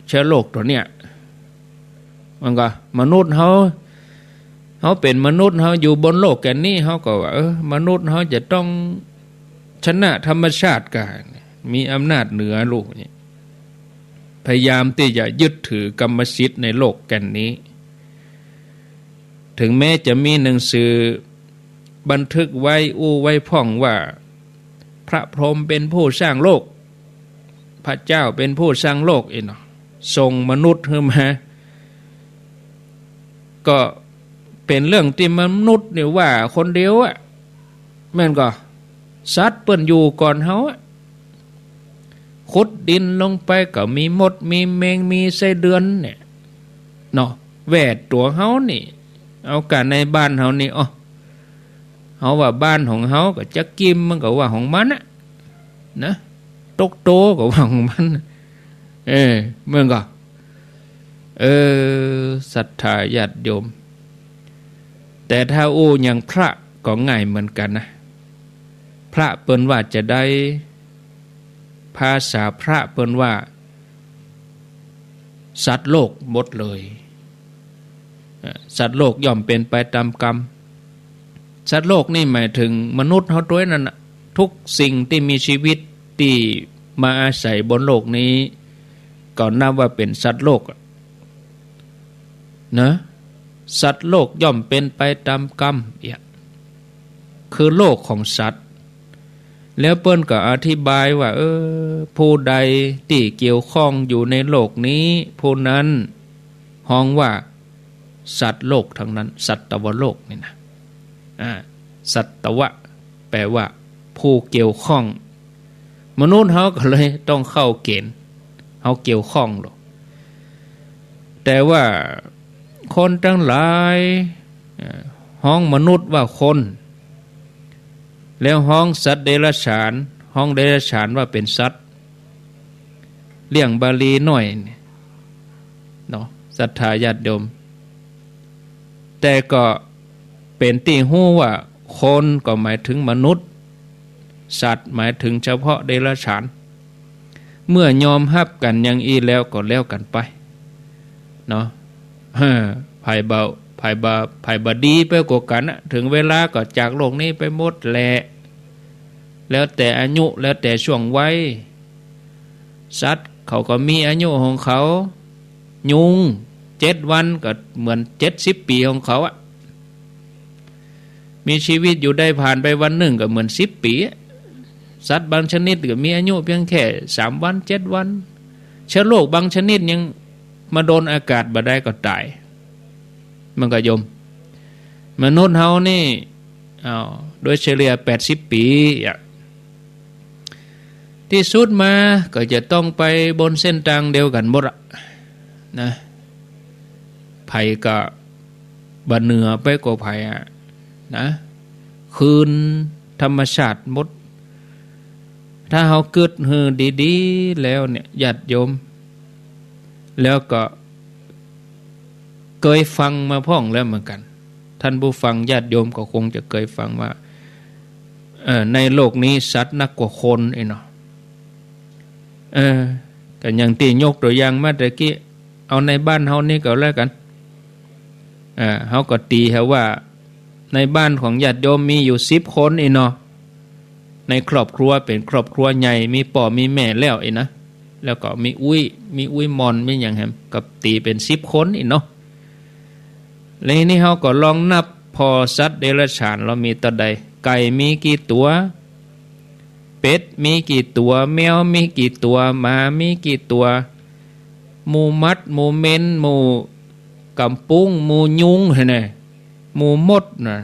[SPEAKER 1] เชื้อโรคตัวเนี้ยมันก็มนุษย์เฮาเป็นมนุษย์เฮาอยู่บนโลกแก่นี้เฮาก็ว่ามนุษย์เฮาจะต้องชนะธรรมชาติกันมีอำนาจเหนือโลกนี่พยายามที่จะยึดถือกรรมสิทธิ์ในโลกแก่นี้ถึงแม้จะมีหนังสือบันทึกไว้ไว้พ่องว่าพระพรหมเป็นผู้สร้างโลกพระเจ้าเป็นผู้สร้างโลกเนาะส่งมนุษย์ขึ้นมาก็เป็นเรื่องที่มนุษย์เนี่ยว่าคนเดียวแม่นก็สัตว์เปิ้นอยู่ก่อนเฮาขุดดินลงไปก็มีมดมีแมงมีไส้เดือนเนี่ยเนาะแวดตัวเฮานี่เอากันในบ้านเฮานี่เฮาว่าบ้านของเฮาก็จักกิมมันก็ว่าของมันนะตกโตก็ว่าของมันเมื่อก็ศรัทธาญาติโยมแต่ถ้าอย่างพระก็ง่ายเหมือนกันนะพระเปิ้นว่าจะได้ ภาษาพระเปิ้นว่าสัตว์โลกหมดเลยสัตว์โลกย่อมเป็นไปตามกรรมสัตว์โลกนี่หมายถึงมนุษย์เฮาตัวนั้นนะทุกสิ่งที่มีชีวิตที่มาอาศัยบนโลกนี้ก็นับว่าเป็นสัตว์โลกนะสัตว์โลกย่อมเป็นไปตามกรรมคือโลกของสัตว์แล้วเปิ้นก็อธิบายว่าผู้ใดที่เกี่ยวข้องอยู่ในโลกนี้ผู้นั้นฮ้องว่าสัตว์โลกทั้งนั้นสัตวโลกนี่นะสัตวะแปลว่าผู้เกี่ยวข้องมนุษย์เฮาก็เลยต้องเข้าเกณฑ์เฮาเกี่ยวข้องหรอกแต่ว่าคนทั้งหลายฮ้องมนุษย์ว่าคนแล้วฮ้องสัตว์เดรัจฉานฮ้องเดรัจฉานว่าเป็นสัตว์เลี่ยงบาลีหน่อยเนาะศรัทธาญาติโยมแต่ก็เป็นที่ฮู้ว่าคนก็หมายถึงมนุษย์สัตว์หมายถึงเฉพาะเดรัจฉานเมื่อยอมรับกันอย่างอีแล้วก็แล้วกันไปเนาะภัยเบาภัยบดีไปกว่ากันถึงเวลาก็จากโลกนี้ไปหมดแหละแล้วแต่อายุแล้วแต่ช่วงวัยสัตว์เขาก็มีอายุของเขายุง7 วันก็เหมือน70 ปีของเขามีชีวิตอยู่ได้ผ่านไปวันหนึ่งก็เหมือน10 ปีสัตว์บางชนิดก็มีอายุเพียงแค่3 วัน7 วันเชื้อโรคบางชนิดยังมาโดนอากาศบ่ได้ก็ตายมันก็ยมมนุษย์เฮานี่โดยเฉลี่ย80 ปีที่สุดมาก็จะต้องไปบนเส้นทางเดียวกันหมดนะไผก็บ่เหนือไปกว่าไผนะคืนธรรมชาติหมดถ้าเฮาเกิดฮือดีๆแล้วเนี่ยญาติโยมแล้วก็เคยฟังมาพ้องแล้วเหมือนกันท่านผู้ฟังญาติโยมก็คงจะเคยฟังว่าในโลกนี้สัตว์นักกว่าคนเนาะแต่อย่างที่ยกตัวอย่างมาตะกี้เอาในบ้านเฮานี่ก็แล้วกันเฮาก็ตีฮะว่าในบ้านของญาติโยมมีอยู่10 คนเนาะในครอบครัวเป็นครอบครัวใหญ่มีพ่อมีแม่แล้วนะแล้วก็มีอุ้ยมอนมีอย่างแฮมกับตีเป็น10 คนเนาะแล้วนี่เฮาก็ลองนับพอสัตว์เดรัจฉานเรามีตัวใดไก่มีกี่ตัวเป็ดมีกี่ตัวแมวมีกี่ตัวหมามีกี่ตัวหมูมัดหมูเม้นหมูกำปุ้งหมูยุงเน่หมูมดน่ะ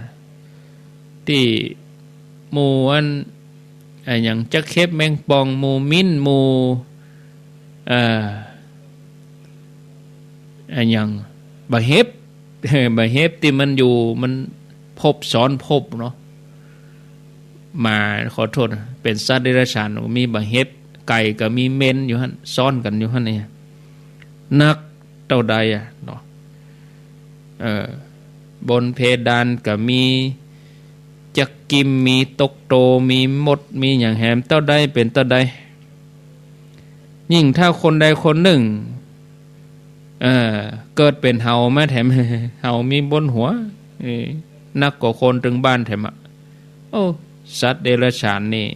[SPEAKER 1] ที่หมูอันอย่างจักเข็บแมงป่องหมูมิ้นหมูอย่างบะเห็บบะเห็บที่มันอยู่มันพบซ้อนพบเนาะมาขอโทษเป็นสัตว์เดรัจฉานมีบะเห็บไก่ก็มีเม้นอยู่หั่นซ้อนกันอยู่หั่นนี่นักเท่าใดเนาะบนเพดานก็มีจักกิมมีตกโตมีมดมีอย่างแหมเท่าใดเป็นเท่าใดยิ่งถ้าคนใดคนหนึ่งเกิดเป็นเห่าแม่แถมเห่ามีบนหัวนักกว่าคนถึงบ้านแถมโอ้สัตว์เดรัจฉานนี่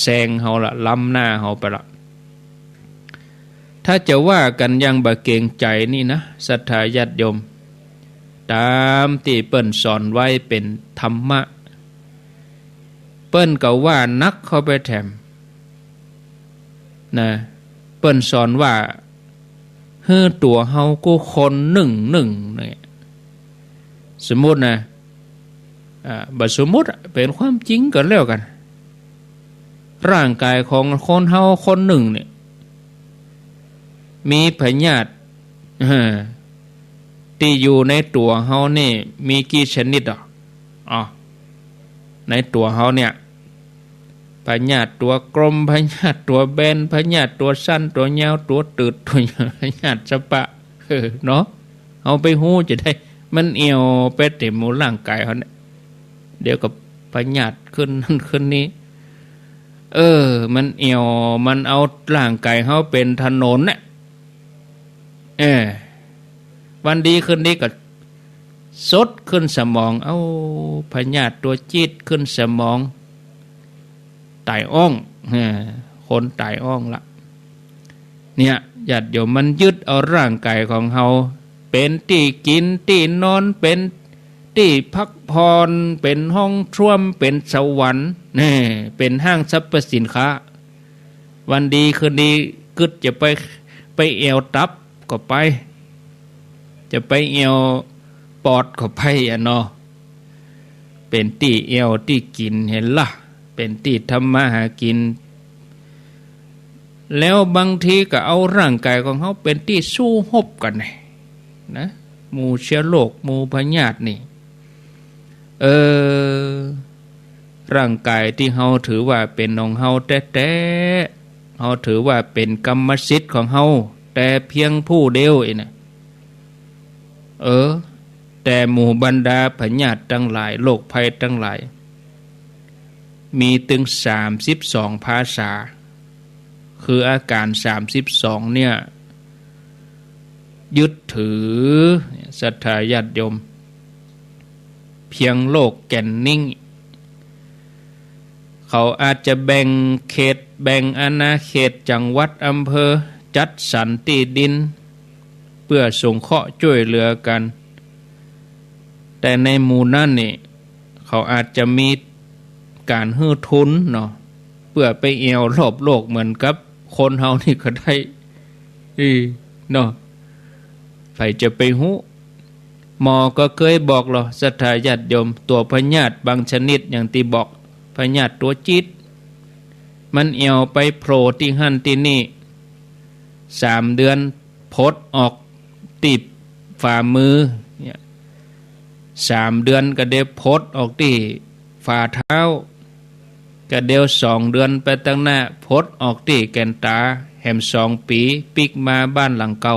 [SPEAKER 1] แซงเฮาละล้ำหน้าเฮาไปละถ้าจะว่ากันยังบ่เกรงใจนี่นะศรัทธาญาติโยมตามที่เปิ้นสอนไว้เป็นธรรมะเปิ้นก็ว่านักเข้าไปแถมนะเปิ้นสอนว่าตัวเฮาก็คนหนึ่งเนี่ยสมมุตินะบัดสมมุติเป็นความจริงกันแล้วกันร่างกายของคนเฮาคนหนึ่งเนี่ยมีพยาธิที่อยู่ในตัวเฮานี่มีกี่ชนิดในตัวเฮาเนี่ยพยาธิตัวกลมพยาธิตัวแบนพยาธิตัวสั้นตัวยาวตัวตืดตัวพยาธิสปะเนาะเอาไปหู้จะได้มันเอี่ยวไปเต็มหมู่ร่างกายเฮาเนี่ยเดี๋ยวกับพยาธิขึ้นนั่นขึ้นนี้ มันเอี่ยวมันเอาร่างกายเฮาเป็นถนนน่ะวันดีขึ้นนี้ก็สดขึ้นสมองเอาพยาธิตัวจี๊ดขึ้นสมองตายอ่องคนตายอ่องละเนี่ยญาติโยมมันยึดเอาร่างกายของเฮาเป็นที่กินที่นอนเป็นที่พักผ่อนเป็นห้องท่วมเป็นสวรรค์นี่เป็นห้างสรรพสินค้าวันดีคืนดีกึดจะไปเอวตับก็ไปจะไปเอวปอดก็ไปเนาะเป็นที่เอวที่กินเห็นล่ะเป็นที่ทำมาหากินแล้วบางทีก็เอาร่างกายของเขาเป็นที่สู้ฮบกันนะหมู่เชื้อโรคหมู่พยาธินี่ร่างกายที่เฮาถือว่าเป็นของเฮาแท้ๆเฮาถือว่าเป็นกรรมสิทธิ์ของเฮาแต่เพียงผู้เดียวนะแต่หมู่บรรดาพยาธิทั้งหลายโรคภัยทั้งหลายมีถึง32ภาษาคืออาการ32เนี่ยยึดถือศรัทธาญาติโยมเพียงโลกแก่นนิ่งเขาอาจจะแบ่งเขตแบ่งอาณาเขตจังหวัดอำเภอจัดสรรที่ดินเพื่อสงเคราะห์ช่วยเหลือกันแต่ในหมู่นั้นนี่เขาอาจจะมีการฮื้อทุนเนาะเพื่อไปเอวรอบโลกเหมือนกับคนเฮานี่ก็ได้เนาะใครจะไปหูหมอก็เคยบอกหรอศรัทธาญาติโยมตัวพยาธิบางชนิดอย่างที่บอกพยาธิตัวจี๊ดมันเอวไปโผล่ที่หั่นที่นี่3 เดือนพดออกติดฝ่ามือเนี่ย3 เดือนก็เดี๋ยวพดออกที่ฝ่าเท้าก็เดี๋ยว2 เดือนไปตั้งหน้าพดออกที่แก่นตาแหม2 ปีปิกมาบ้านหลังเก่า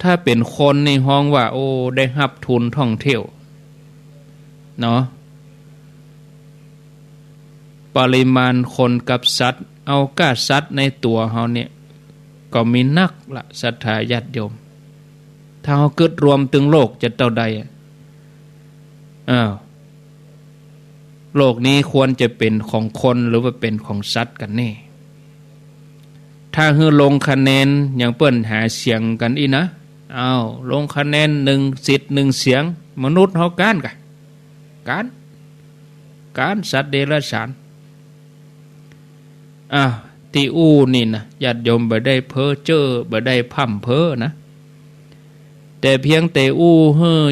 [SPEAKER 1] ถ้าเป็นคนในห้องว่าโอ้ได้รับทุนท่องเที่ยวเนาะปริมาณคนกับสัตว์เอาก้าสัตว์ในตัวเฮาเนี่ยก็มีนักละศรัทธาญาติโยมถ้าเฮาเกิดรวมถึงโลกจะเท่าใดโลกนี้ควรจะเป็นของคนหรือว่าเป็นของสัตว์กันแน่ถ้าลงคะแนนอย่างเปิ้นหาเสียงกันอีนะลงคะแนน1 สิทธิ์ 1 เสียงมนุษย์เฮาการสัตว์เดรัจฉานที่นี่นะญาติโยมบ่ได้เพ้อเจ้อบ่ได้พร่ำเพ้อนะแต่เพียงแต่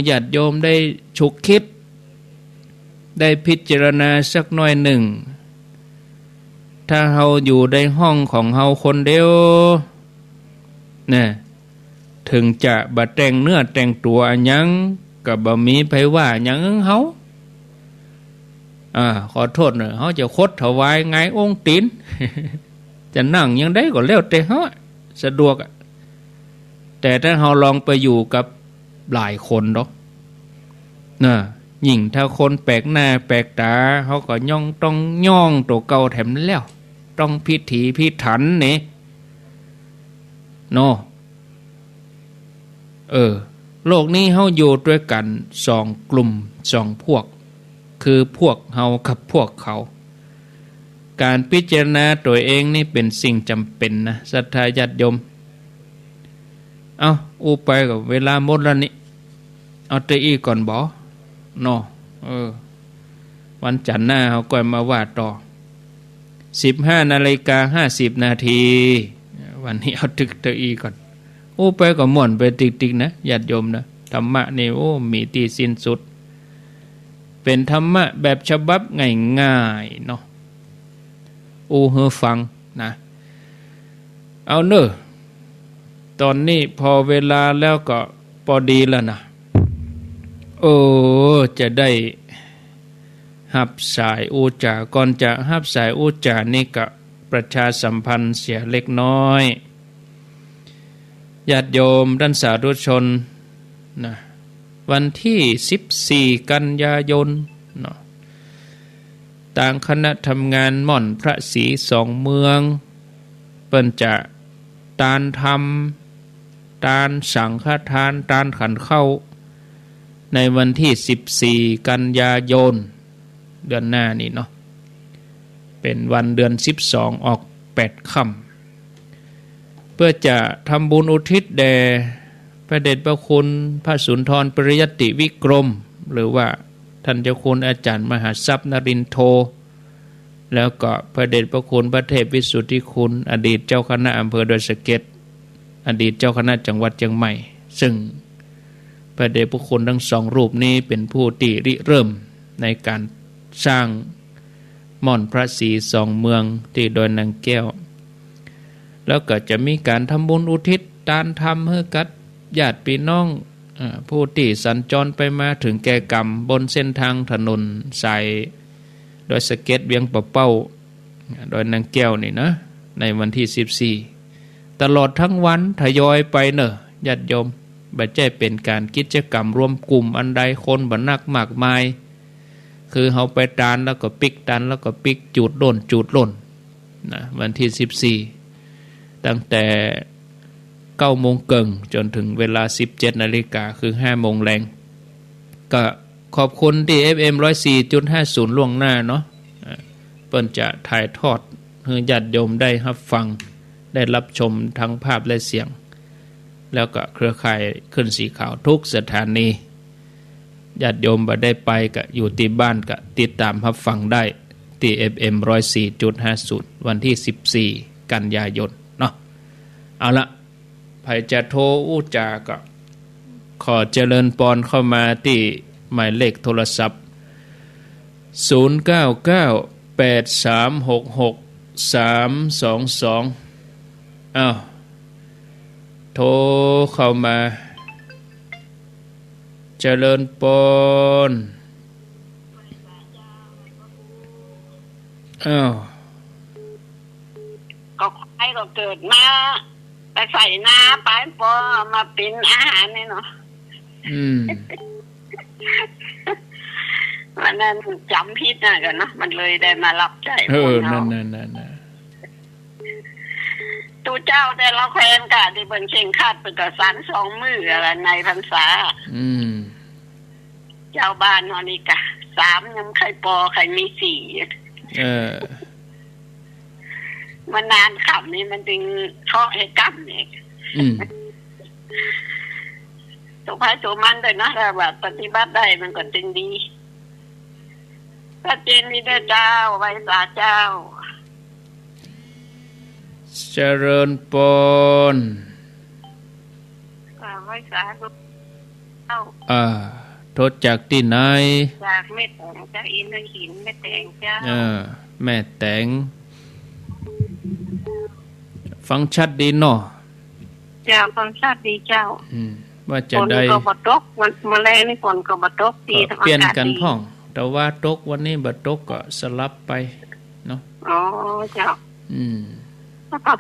[SPEAKER 1] ญาติโยมได้ฉุกคิดได้พิจารณาสักหน่อยหนึ่งถ้าเฮาอยู่ในห้องของเฮาคนเดียวนะถึงจะบ่แต่งเนื้อแต่งตัวอันยังก็บ่มีไผว่าหยังเฮาขอโทษหน่อยเฮาจะคดถวายไงองค์ตีน จะนั่งยังได้ก็แล้วแต่เฮาสะดวกแต่ถ้าเฮาลองไปอยู่กับหลายคนดอกนะยิ่งถ้าคนแปลกหน้าแปลกตาเฮาก็ต้องย่องตัวเก่าแถมแล้วต้องพิถีพิถันนี่เนาะโลกนี้เฮาอยู่ด้วยกัน2 กลุ่ม2 พวกคือพวกเฮากับพวกเขาการพิจารณาตัวเองนี่เป็นสิ่งจำเป็นนะศรัทธาญาติโยมไปกับเวลาหมดแล้วนี่เอาแต่อีก่อนบ่เนาะวันจันทร์หน้าเฮาก็มาว่าต่อ15:50 นาทีวันนี้เอาตึกตะอีก่อนไปก็ม่วนไปติ๊กๆนะญาติโยมนะธรรมะนี่มีที่สิ้นสุดเป็นธรรมะแบบฉบับง่ายๆเนาะฟังนะเอาเนอะตอนนี้พอเวลาแล้วก็พอดีแล้วนะจะได้หับสายจาก่อนจะหับสายจานี่ก็ประชาสัมพันธ์เสียเล็กน้อยญาติโยมท่านสาธุชนนะวันที่14 กันยายนเนาะ ต่างคณะทำงานม่อนพระศรีสองเมืองเปิ้นจะตานทำตานสังฆทานตานขันเข้าในวันที่14กันยายนเดือนหน้านี่เนาะเป็นวันเดือน12ออก8ค่ำเพื่อจะทำบุญอุทิศแด่พระเดชพระคุณพระสุนทรปริยัติวิกรมหรือว่าท่านเจ้าคุณอาจารย์มหาทรัพย์นรินทร์โทแล้วก็พระเดชพระคุณพระเทพวิสุทธิคุณอดีตเจ้าคณะอำเภอดอยสะเก็ดอดีตเจ้าคณะจังหวัดเชียงใหม่ซึ่งพระเดชพระคุณทั้งสองรูปนี้เป็นผู้ที่ริเริ่มในการสร้างม่อนพระศรีสองเมืองที่ดอยนางแก้วแล้วก็จะมีการทำบุญอุทิศทานธรรมให้กับญาติพี่น้องผู้ที่สัญจรไปมาถึงแก่กรรมบนเส้นทางถนนสายดอยสะเก็ดเวียงปะเป้าดอยนางแก้วนี่นะในวันที่14ตลอดทั้งวันทยอยไปเนอะญาติโยมบ่ใช่เป็นการกิจกรรมรวมกลุ่มอันใดคนบ่นักมากมายคือเฮาไปตานแล้วก็ปิกตันแล้วก็ปิกจูดโล่นจูดโล่นนะวันที่14ตั้งแต่9 โมงเกิงจนถึงเวลา 17 นาฬิกาคือ5 โมงแรงก็ขอบคุณที่ FM 104.50 ล่วงหน้าเนาะเปิ้นจะถ่ายทอดให้ญาติโยมได้รับฟังได้รับชมทั้งภาพและเสียงแล้วก็เครือข่ายขึ้นสีขาวทุกสถานีญาติโยมบ่ได้ไปก็อยู่ที่บ้านก็ติดตามรับฟังได้ที่ FM 104.50 วันที่14กันยายนเนาะเอาละใครจะโทรอู้จาก็ขอเจริญปอนเข้ามาที่หมายเลขโทรศัพท์0998366322อ้าวโทรเข้ามาเจริญปอนอ้าว
[SPEAKER 2] ก็ใครก็เกิดมาไปใส่น้าไปปอมาเป็นอาหารนี่เนาะวันนั้นจำผิดนะกันเนาะมันเลยได้มารับใจ
[SPEAKER 1] นั่น
[SPEAKER 2] ตูเจ้าแต่ละแคว้นกะที่เบิ่งเช่งคาดเป็นกระสัน2 มื้ออะไรในพรรษาเจ้าบ้านนอนี่กะ3ยังใครปอใครมี4มันนานขับนี่มันจึงเคาะให้กั้มเนี่ยตัวพายตัวมันเลยนะถ้าแบบปฏิบัติได้มันก็จึงดีพระเจนมีได้เจ้าไว้สาเจ้า
[SPEAKER 1] เจริญปน
[SPEAKER 2] ไว้สาเจ้า
[SPEAKER 1] โทษจากที่ไหน
[SPEAKER 2] จากแม่แตงจากอินทหินแม่แตงเจ้า
[SPEAKER 1] แม่แตงฟังชัดดีเนาะ
[SPEAKER 2] เจ้าฟังชัดดีเจ้า
[SPEAKER 1] ว่าจะได้
[SPEAKER 2] ฝนก็บ่ตกวันแรกนี่ฝนก็บ่ตกดีทั้งอากาศดี
[SPEAKER 1] เปลี่ยนกันพ่องแต่ว่าตกวันนี้บ่ตกก็สลับไปเนาะ
[SPEAKER 2] อ๋อเจ้า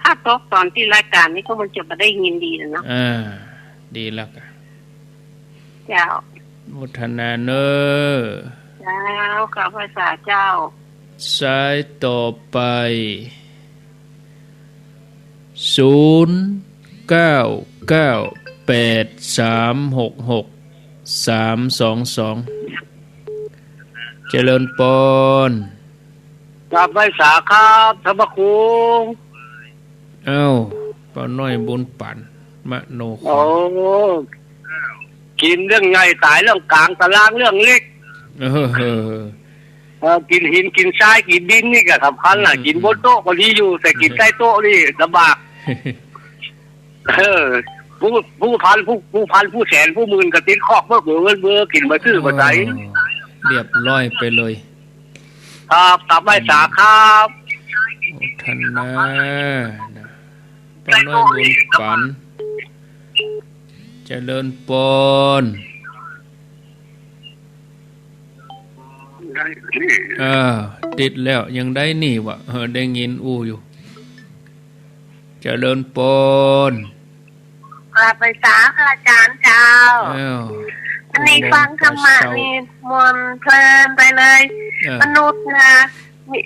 [SPEAKER 2] ถ้าตกตอนที่รายการนี้ก็มันจะบ่ได้ยินดีแล้วเนาะ
[SPEAKER 1] ดีแล้วก็
[SPEAKER 2] เจ้า
[SPEAKER 1] โมทนาเนอ
[SPEAKER 2] เจ้ากับภาษาเจ้า
[SPEAKER 1] สายต่อไป0998366322เจริญปน
[SPEAKER 3] กับไว้สาครับธรรมคุง
[SPEAKER 1] ป้าน้อยบุญปั่นมโน
[SPEAKER 3] โอ้กินเรื่องใหญ่ตายเรื่องกลางตารางเรื่องเล็กกินหินกินทรายกินดินนี่ก็สำคัญน่ะกินบนโต๊ะก็ดีอยู่แต่กินใต้โต๊ะนี่ลำบากผู้พันผู้แสนผู้หมื่นก็ติดคอกเบื่อกินมาซื้อมาใส่
[SPEAKER 1] เรียบร้อยไปเลย
[SPEAKER 3] ครับตับไว้สาครับ
[SPEAKER 1] ท่านนะป้าน้อยบุญปั่นเจริญปนติดแล้วยังได้นี่วะได้ยินอู้อยู่เจริญปน
[SPEAKER 2] กลับไปสาอาจารย์เจ้า อันนี้ฟังธรรมะนี่มวนเพลินไปเลยมนุษย์นะนี่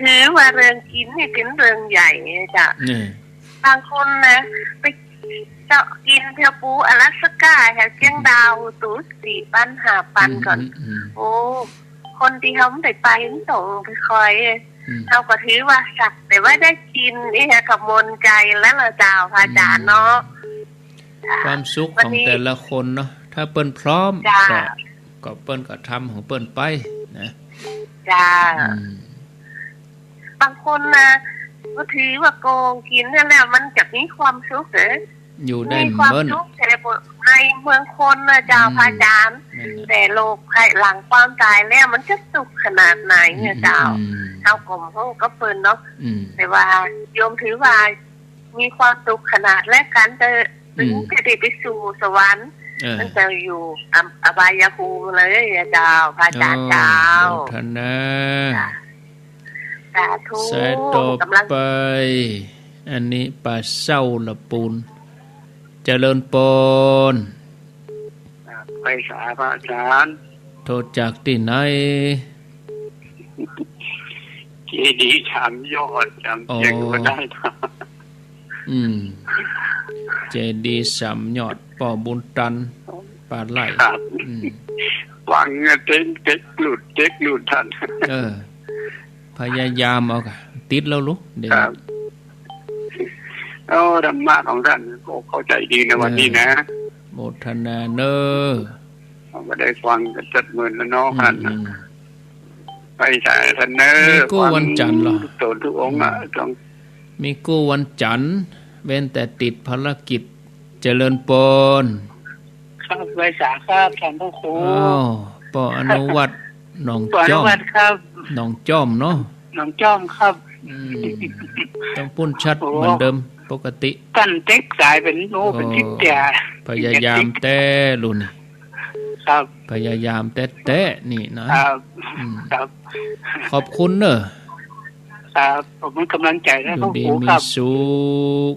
[SPEAKER 2] ถือว่าเรื่องกินนี่เป็นเรื่องใหญ่จ้ะบางคนนะไปเจาะกินเพียวปูอลาสก้าแถวเชียงดาวตู4 ปัน5 ปันก่อนโอ้คนที่เขาไม่ไปส่งไปคอยเขาก็ถือว่าสักแต่ว่าได้กินนี่ค่ะกับมนใจแล้วเราเจ้าพระอาจารย์เนาะ
[SPEAKER 1] ความสุขของแต่ละคนเนาะถ้าเปิ้นพร้อมก็เปิ้นก็ทำของเปิ้นไปนะ
[SPEAKER 2] จ้าบางคนนะก็ถือว่าโกงกินนั่นแหละมันจะมีความสุขเหรอ
[SPEAKER 1] อยู่ได้
[SPEAKER 2] มีความสุขแต่ในเมืองคนนะเจ้าพระอาจารย์แต่โลกภายหลังความตายแล้วมันจะสุขขนาดไหนเนี่ยเจ้าเท่ากลมเขาก็เปิ้นเนาะแต่ว่าโยมถือว่ามีความสุขขนาดและการจะถึงจะได้ไปสู่สวรรค์มันจะอยู่อบายภูมิเลยเจ้าพระอาจารย์เจ้า
[SPEAKER 1] ท่านนะ
[SPEAKER 2] สาธุ
[SPEAKER 1] สายต่อไปอันนี้ป่าเศร้าละปูนเจริญปน
[SPEAKER 3] ไปสาพระอาจารย์
[SPEAKER 1] โทษจากที่ไหน
[SPEAKER 3] เจดีย์3 ยอดจำเสียงก็ได้
[SPEAKER 1] เจดีย์3 ยอดป่อบุญตันป่าไหล
[SPEAKER 3] วังเต็กหลุดท่าน
[SPEAKER 1] พยายามเอาค่ะติดแล้วลูกเดี๋ยว
[SPEAKER 3] ธรรมะของท่านก็เข้าใจดีในวันนี้นะ
[SPEAKER 1] โมทนาเนอ
[SPEAKER 3] ก็ได้ฟังกัน70,000แล้วเนาะท่านไปใส่ท่านเนอ
[SPEAKER 1] มีกู้วันจันทร์เหรอ
[SPEAKER 3] ทุกองค์ต้อง
[SPEAKER 1] มีกู้วันจันทร์เว้นแต่ติดภารกิจเจริญปน
[SPEAKER 3] ครับไว้สาครับท่านพระครู
[SPEAKER 1] ปออนุวัตหนองจ้อมหนองจ้อมเนาะ
[SPEAKER 3] หนองจ้อมครับ
[SPEAKER 1] ต้องปุ้นชัดเหมือนเดิมปกติ
[SPEAKER 3] กันเต็กสายเป็นโนเป็นทิพย์แต่
[SPEAKER 1] พยายามแต่รุ่น
[SPEAKER 3] ครับ
[SPEAKER 1] พยายามแต่นี่นะครับขอบคุณเนอะ
[SPEAKER 3] ครับผมมีกำลังใจแล้วต้องขอบครับ
[SPEAKER 1] มีสุข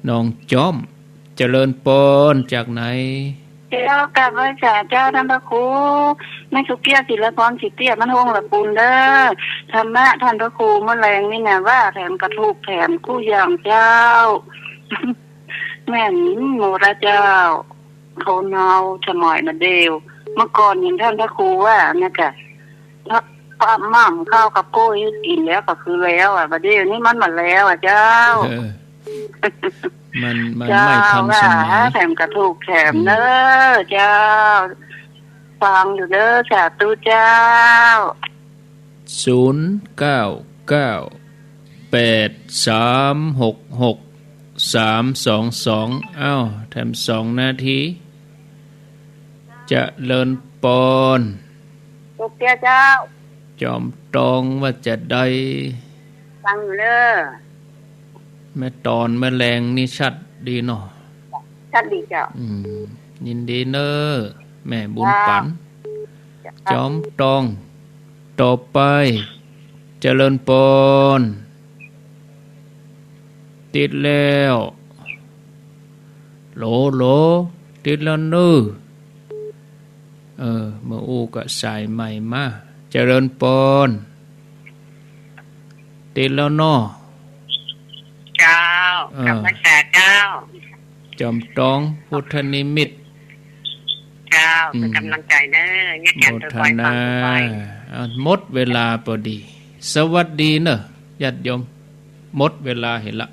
[SPEAKER 1] น้องจ้อมเจริญปนจากไหน
[SPEAKER 2] เจ้ากลับมาจากเจ้าท่านพระครูไม่สุเกียศิลปรสิเตียมันห้องละปูนเด้อธรรมะท่านพระครูเมื่อแรงนี่นะว่าแถมกระทูกแถมกู้อย่างเจ้าแม่นโมระเจ้าเขาเนาชะหมอยมาเดียวเมื่อก่อนอย่างท่านพระครูว่าเนี่ยกะความมั่งข้าวกับโก้ยกินแล้วก็คือแล้วบัดเดี๋ยวนี้มันมาแล้วเจ้า
[SPEAKER 1] มันไม่ทันสมัย
[SPEAKER 2] แถมกระทูกแถมเด้อเจ้าฟังอยู่เด้อสาธุเจ้า
[SPEAKER 1] 0998366322อ้าวแถม2 นาทีจะเลินปอน
[SPEAKER 2] ตุกเจ้า
[SPEAKER 1] จอมตองว่าจะได้
[SPEAKER 2] ฟังอยู่เด้อ
[SPEAKER 1] แม่ตอนแม่แรงนี่ชัดดีเนาะ
[SPEAKER 2] ชัดดีเจ้า
[SPEAKER 1] ยินดีเนอแม่บุญปันจอมตองต่อไปเจริญปนติดแล้วโหลติดแล้วเนอเมื่ออูก็สายใหม่มาเจริญปนติดแล้วเนาะ
[SPEAKER 2] เจ้ากลับมาแชร์เจ้า
[SPEAKER 1] จอมตองพุทธนิมิต
[SPEAKER 2] เจ้าเป็นกำลังใจเด้อเนี่ยแก่ตัวคอยฟังไป
[SPEAKER 1] หมดเวลาพอดีสวัสดีเนอะญาติโยมหมดเวลาเห็นละ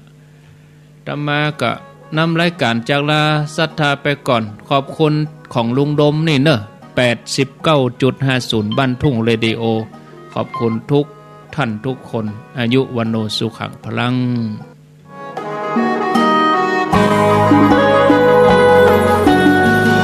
[SPEAKER 1] ธรรมาก็นำรายการจากลาศรัทธาไปก่อนขอบคุณของลุงดมนี่เนอะ 89.50 บ้านทุ่งเรดิโอขอบคุณทุกท่านทุกคนอายุวันโนสุขังพลัง